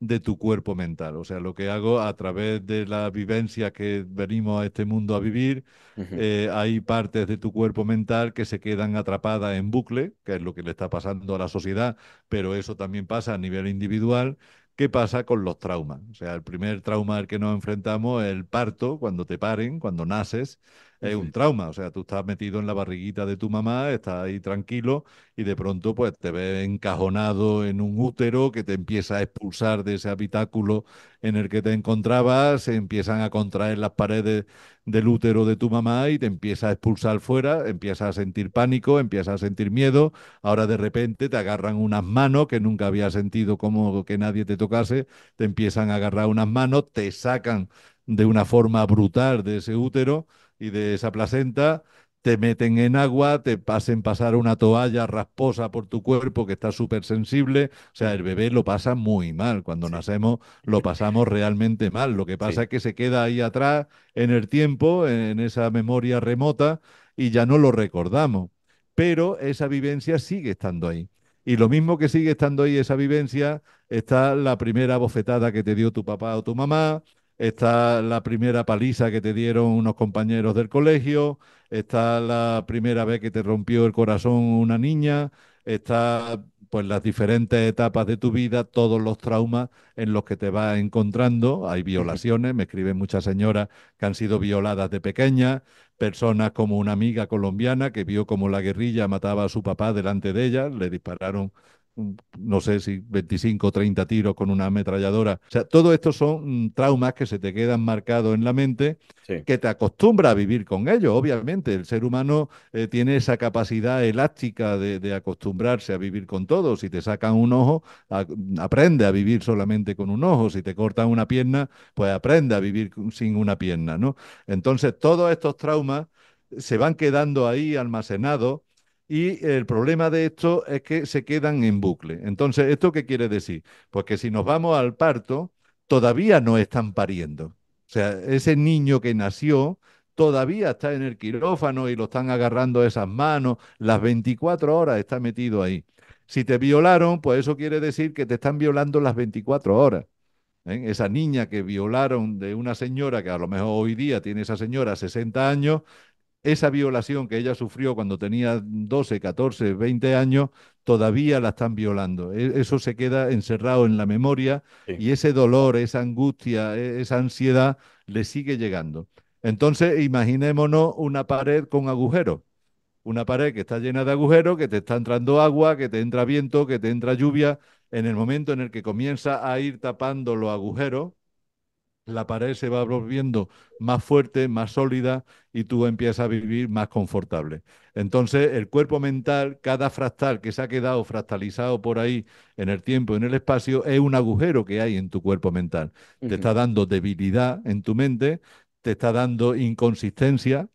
de tu cuerpo mental. O sea, lo que hago a través de la vivencia que venimos a este mundo a vivir, Ujú, hay partes de tu cuerpo mental que se quedan atrapadas en bucle, que es lo que le está pasando a la sociedad, pero eso también pasa a nivel individual. ¿Qué pasa con los traumas? O sea, el primer trauma al que nos enfrentamos es el parto, cuando te paren, cuando naces, es un ujú, trauma. O sea, tú estás metido en la barriguita de tu mamá, estás ahí tranquilo y de pronto pues te ves encajonado en un útero que te empieza a expulsar de ese habitáculo en el que te encontrabas, se empiezan a contraer las paredes del útero de tu mamá y te empieza a expulsar fuera, empiezas a sentir pánico, empiezas a sentir miedo. Ahora de repente te agarran unas manos que nunca había sentido como que nadie te tocase, te empiezan a agarrar unas manos, te sacan de una forma brutal de ese útero y de esa placenta, te meten en agua, te hacen pasar una toalla rasposa por tu cuerpo que está súper sensible. O sea, el ujú. bebé lo pasa muy mal. Cuando Sí, nacemos lo pasamos realmente mal. Lo que pasa sí, es que se queda ahí atrás en el tiempo, en esa memoria remota, y ya no lo recordamos, pero esa vivencia sigue estando ahí. Y lo mismo que sigue estando ahí esa vivencia, está la primera bofetada que te dio tu papá o tu mamá, está la primera paliza que te dieron unos compañeros del colegio, está la primera vez que te rompió el corazón una niña, está pues las diferentes etapas de tu vida, todos los traumas en los que te vas encontrando. Hay Ujú. violaciones, me escriben muchas señoras que han sido violadas de pequeñas, personas como una amiga colombiana que vio como la guerrilla mataba a su papá delante de ella, le dispararon no sé si 25 o 30 tiros con una ametralladora. O sea, todo esto son traumas que se te quedan marcados en la mente, Sí, que te acostumbra a vivir con ellos. Obviamente, el ser humano tiene esa capacidad elástica de acostumbrarse a vivir con todo. Si te sacan un ojo, aprende a vivir solamente con un ojo. Si te cortan una pierna, pues aprende a vivir sin una pierna, ¿no? Entonces, todos estos traumas se van quedando ahí almacenados y el problema de esto es que se quedan en bucle. Entonces, ¿esto qué quiere decir? Pues que si nos vamos al parto, todavía no están pariendo. O sea, ese niño que nació todavía está en el quirófano y lo están agarrando esas manos, las 24 horas está metido ahí. Si te violaron, pues eso quiere decir que te están violando las 24 horas. ¿Eh? Esa niña que violaron de una señora que a lo mejor hoy día tiene esa señora 60 años, esa violación que ella sufrió cuando tenía 12, 14, 20 años, todavía la están violando. Eso se queda encerrado en la memoria sí. y ese dolor, esa angustia, esa ansiedad le sigue llegando. Entonces, imaginémonos una pared con agujeros. Una pared que está llena de agujeros, que te está entrando agua, que te entra viento, que te entra lluvia. En el momento en el que comienza a ir tapando los agujeros, la pared se va volviendo más fuerte, más sólida y tú empiezas a vivir más confortable. Entonces, el cuerpo mental, cada fractal que se ha quedado fractalizado por ahí en el tiempo, en el espacio, es un agujero que hay en tu cuerpo mental. Te Ujú. está dando debilidad en tu mente, te está dando inconsistencia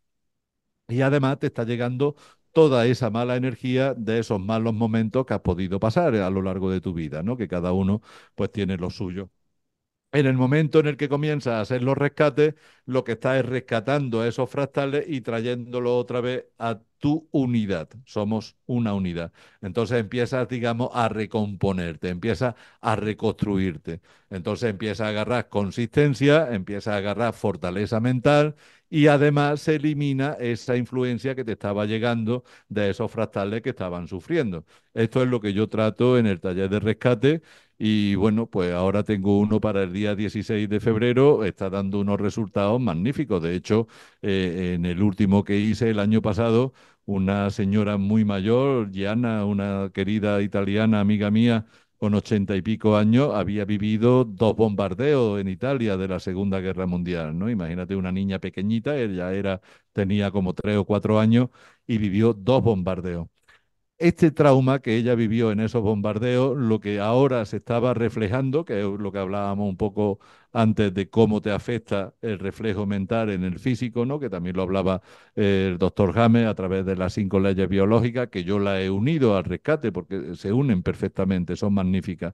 y además te está llegando toda esa mala energía de esos malos momentos que has podido pasar a lo largo de tu vida, ¿no? Que cada uno pues tiene lo suyo. En el momento en el que comienzas a hacer los rescates, lo que estás es rescatando a esos fractales y trayéndolo otra vez a tu unidad. Somos una unidad. Entonces empiezas, digamos, a recomponerte, empiezas a reconstruirte. Entonces empiezas a agarrar consistencia, empiezas a agarrar fortaleza mental y además se elimina esa influencia que te estaba llegando de esos fractales que estaban sufriendo. Esto es lo que yo trato en el taller de rescate y bueno, pues ahora tengo uno para el día 16 de febrero, está dando unos resultados magníficos. De hecho, en el último que hice el año pasado, una señora muy mayor, Gianna, una querida italiana, amiga mía, con 80 y pico años, había vivido dos bombardeos en Italia de la Segunda Guerra Mundial, ¿no? Imagínate una niña pequeñita, ella tenía como 3 o 4 años y vivió dos bombardeos. Este trauma que ella vivió en esos bombardeos, lo que ahora se estaba reflejando, que es lo que hablábamos un poco antes de cómo te afecta el reflejo mental en el físico, ¿no? Que también lo hablaba el doctor James a través de las 5 leyes biológicas, que yo las he unido al rescate porque se unen perfectamente, son magníficas.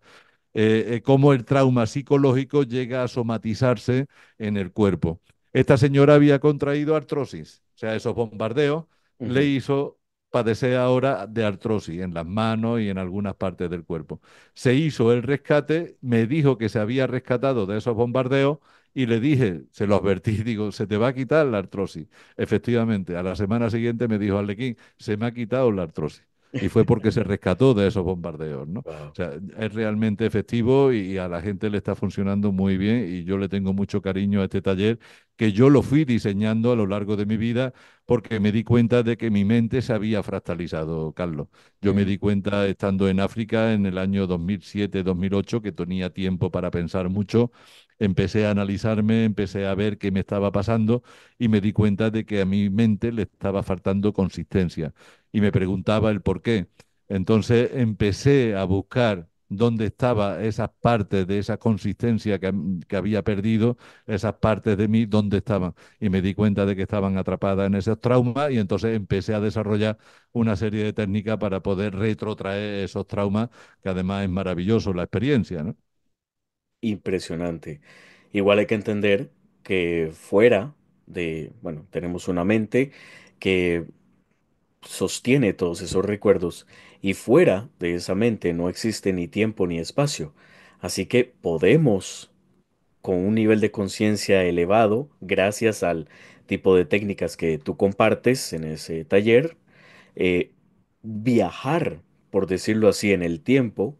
Cómo el trauma psicológico llega a somatizarse en el cuerpo. Esta señora había contraído artrosis, o sea, esos bombardeos le Ujú. hizo padecer ahora de artrosis en las manos y en algunas partes del cuerpo. Se hizo el rescate, me dijo que se había rescatado de esos bombardeos y le dije, se lo advertí, digo, se te va a quitar la artrosis. Efectivamente, a la semana siguiente me dijo Arlequín, se me ha quitado la artrosis. Y fue porque se rescató de esos bombardeos, ¿no? Wow. O sea, es realmente efectivo y a la gente le está funcionando muy bien y yo le tengo mucho cariño a este taller que yo lo fui diseñando a lo largo de mi vida porque me di cuenta de que mi mente se había fractalizado, Carlos. Yo me Mm, di cuenta estando en África en el año 2007-2008 que tenía tiempo para pensar mucho. Empecé a analizarme, empecé a ver qué me estaba pasando y me di cuenta de que a mi mente le estaba faltando consistencia y me preguntaba el por qué. Entonces empecé a buscar dónde estaban esas partes de esa consistencia que había perdido, esas partes de mí, dónde estaban. Y me di cuenta de que estaban atrapadas en esos traumas y entonces empecé a desarrollar una serie de técnicas para poder retrotraer esos traumas, que además es maravilloso la experiencia, ¿no? impresionante. Igual hay que entender que fuera bueno, tenemos una mente que sostiene todos esos recuerdos y fuera de esa mente no existe ni tiempo ni espacio. Así que podemos, con un nivel de conciencia elevado, gracias al tipo de técnicas que tú compartes en ese taller, eh, viajar. por decirlo así, en el tiempo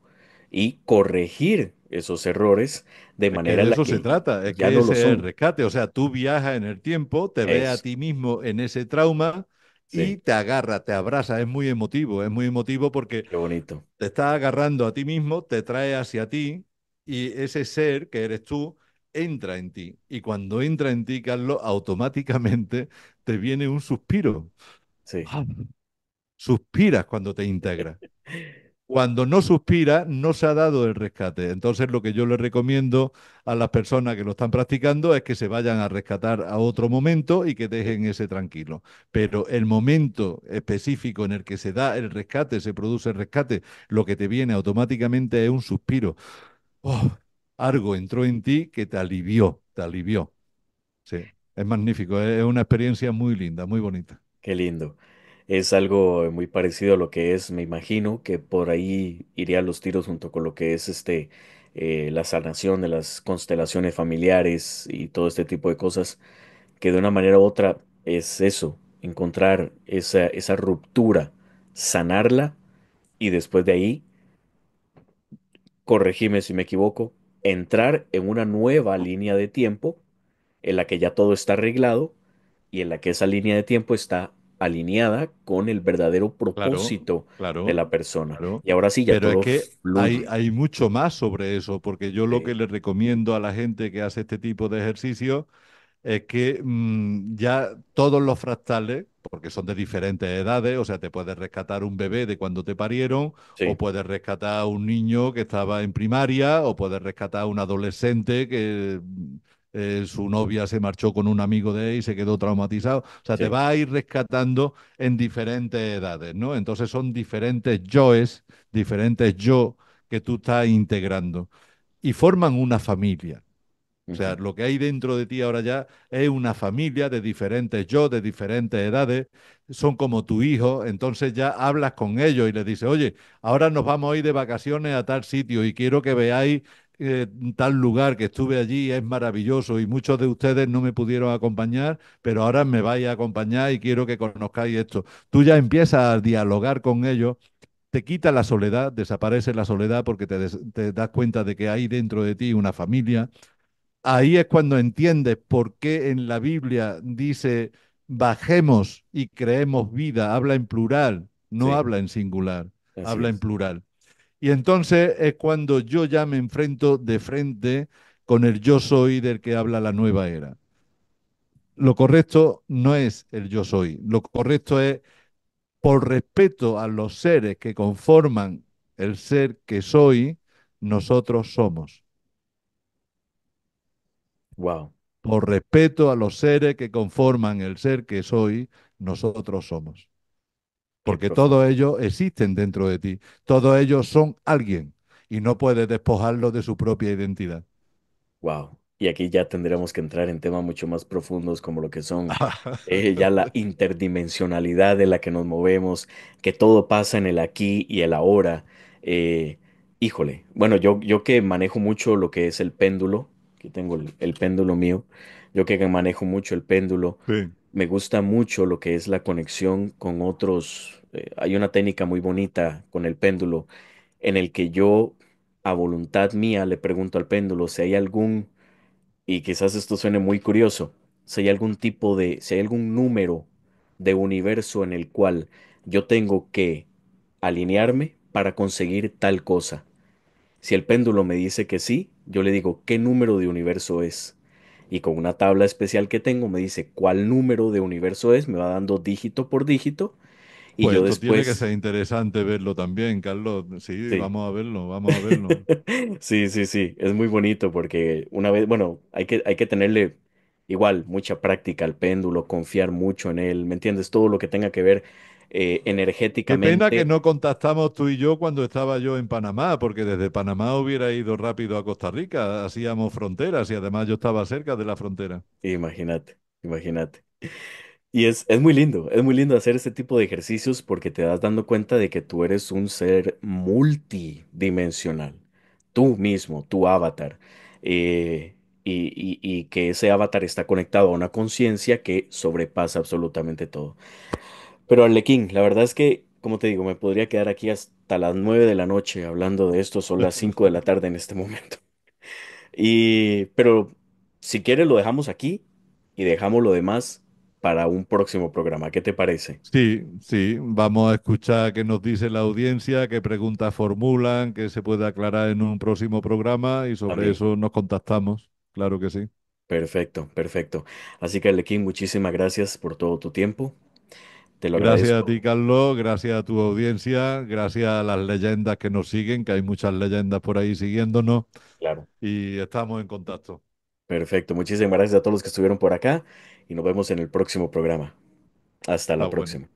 y corregir esos errores de Es que manera de en la eso se que trata, es ya que no lo ese es el son. rescate. O sea, tú viajas en el tiempo, te ves a Es, ti mismo en ese trauma y sí, te agarra, te abraza. Es muy emotivo porque qué bonito. te estás agarrando a ti mismo, te trae hacia ti y ese ser que eres tú entra en ti. Y cuando entra en ti, Carlos, automáticamente te viene un suspiro. Sí, Ah, suspiras cuando te integras. Cuando no suspira, no se ha dado el rescate. Entonces, lo que yo le recomiendo a las personas que lo están practicando es que se vayan a rescatar a otro momento y que sí, dejen ese tranquilo. Pero el momento específico en el que se da el rescate, se produce el rescate, lo que te viene automáticamente es un suspiro. Oh, algo entró en ti que te alivió, te alivió. Sí, es magnífico, es una experiencia muy linda, muy bonita. qué lindo. Es algo muy parecido a lo que es, me imagino, que por ahí iría a los tiros junto con lo que es la sanación de las constelaciones familiares y todo este tipo de cosas, que de una manera u otra es eso, encontrar esa ruptura, sanarla y después de ahí, corregime si me equivoco, entrar en una nueva línea de tiempo en la que ya todo está arreglado y en la que esa línea de tiempo está alineada con el verdadero Claro, propósito de claro, la persona. claro. Y ahora sí ya Pero es todo que fluye. hay mucho más sobre eso, porque yo lo que Sí, le recomiendo a la gente que hace este tipo de ejercicio es que ya todos los fractales, porque son de diferentes edades, o sea, te puedes rescatar un bebé de cuando te parieron, o sí, puedes rescatar a un niño que estaba en primaria, o puedes rescatar a un adolescente que su novia se marchó con un amigo de él y se quedó traumatizado. O sea, te sí. va a ir rescatando en diferentes edades, ¿no? Entonces son diferentes yoes, diferentes yo que tú estás integrando y forman una familia. O sea, Ujú. lo que hay dentro de ti ahora ya es una familia de diferentes yo, de diferentes edades, son como tu hijo, entonces ya hablas con ellos y les dices, oye, ahora nos vamos a ir de vacaciones a tal sitio y quiero que veáis tal lugar que estuve allí, es maravilloso y muchos de ustedes no me pudieron acompañar, pero ahora me vais a acompañar y quiero que conozcáis esto. Tú ya empiezas a dialogar con ellos, te quita la soledad, desaparece la soledad porque te das cuenta de que hay dentro de ti una familia. Ahí es cuando entiendes por qué en la Biblia dice bajemos y creemos vida, habla en plural, no Sí, habla en singular, así habla en es. plural. Y entonces es cuando yo ya me enfrento de frente con el yo soy del que habla la nueva era. Lo correcto no es el yo soy, lo correcto es por respeto a los seres que conforman el ser que soy, nosotros somos. Wow, Por respeto a los seres que conforman el ser que soy, nosotros somos. qué Porque todos profundo. ellos existen dentro de ti. Todos ellos son alguien y no puedes despojarlos de su propia identidad. Wow. Y aquí ya tendremos que entrar en temas mucho más profundos como lo que son ya la interdimensionalidad de la que nos movemos, que todo pasa en el aquí y el ahora. Eh, híjole, bueno, yo que manejo mucho lo que es el péndulo, aquí tengo el péndulo mío, yo que manejo mucho el péndulo, Sí. me gusta mucho lo que es la conexión con otros. Hay una técnica muy bonita con el péndulo en el que yo a voluntad mía le pregunto al péndulo si hay algún, y quizás esto suene muy curioso, si hay algún número de universo en el cual yo tengo que alinearme para conseguir tal cosa. Si el péndulo me dice que sí, yo le digo qué número de universo es. Y con una tabla especial que tengo me dice cuál número de universo es, me va dando dígito por dígito y Pues yo esto tiene que después. ser interesante verlo también, Carlos. Sí, Sí. vamos a verlo, vamos a verlo. Sí, sí, sí, es muy bonito porque una vez, bueno, hay que tenerle igual mucha práctica al péndulo, confiar mucho en él, ¿me entiendes? Todo lo que tenga que ver Qué pena que energéticamente, no contactamos tú y yo cuando estaba yo en Panamá, porque desde Panamá hubiera ido rápido a Costa Rica, hacíamos fronteras y además yo estaba cerca de la frontera. imagínate, imagínate. Y es muy lindo hacer este tipo de ejercicios porque te das dando cuenta de que tú eres un ser multidimensional, tú mismo, tu avatar, y que ese avatar está conectado a una conciencia que sobrepasa absolutamente todo. Pero Arlequín, la verdad es que, como te digo, me podría quedar aquí hasta hasta las 9 de la noche hablando de esto, son las 5 de la tarde en este momento. Pero si quieres lo dejamos aquí y dejamos lo demás para un próximo programa. ¿Qué te parece? Sí, sí, vamos a escuchar qué nos dice la audiencia, qué preguntas formulan, qué se puede aclarar en un próximo programa y sobre También. eso nos contactamos. Claro que sí. Perfecto, perfecto. Así que, Arlequín, muchísimas gracias por todo tu tiempo. Te lo Gracias a ti, agradezco. Carlos, gracias a tu audiencia, gracias a las leyendas que nos siguen, que hay muchas leyendas por ahí siguiéndonos Claro. y estamos en contacto. Perfecto. Muchísimas gracias a todos los que estuvieron por acá y nos vemos en el próximo programa. Hasta Está la bueno. próxima.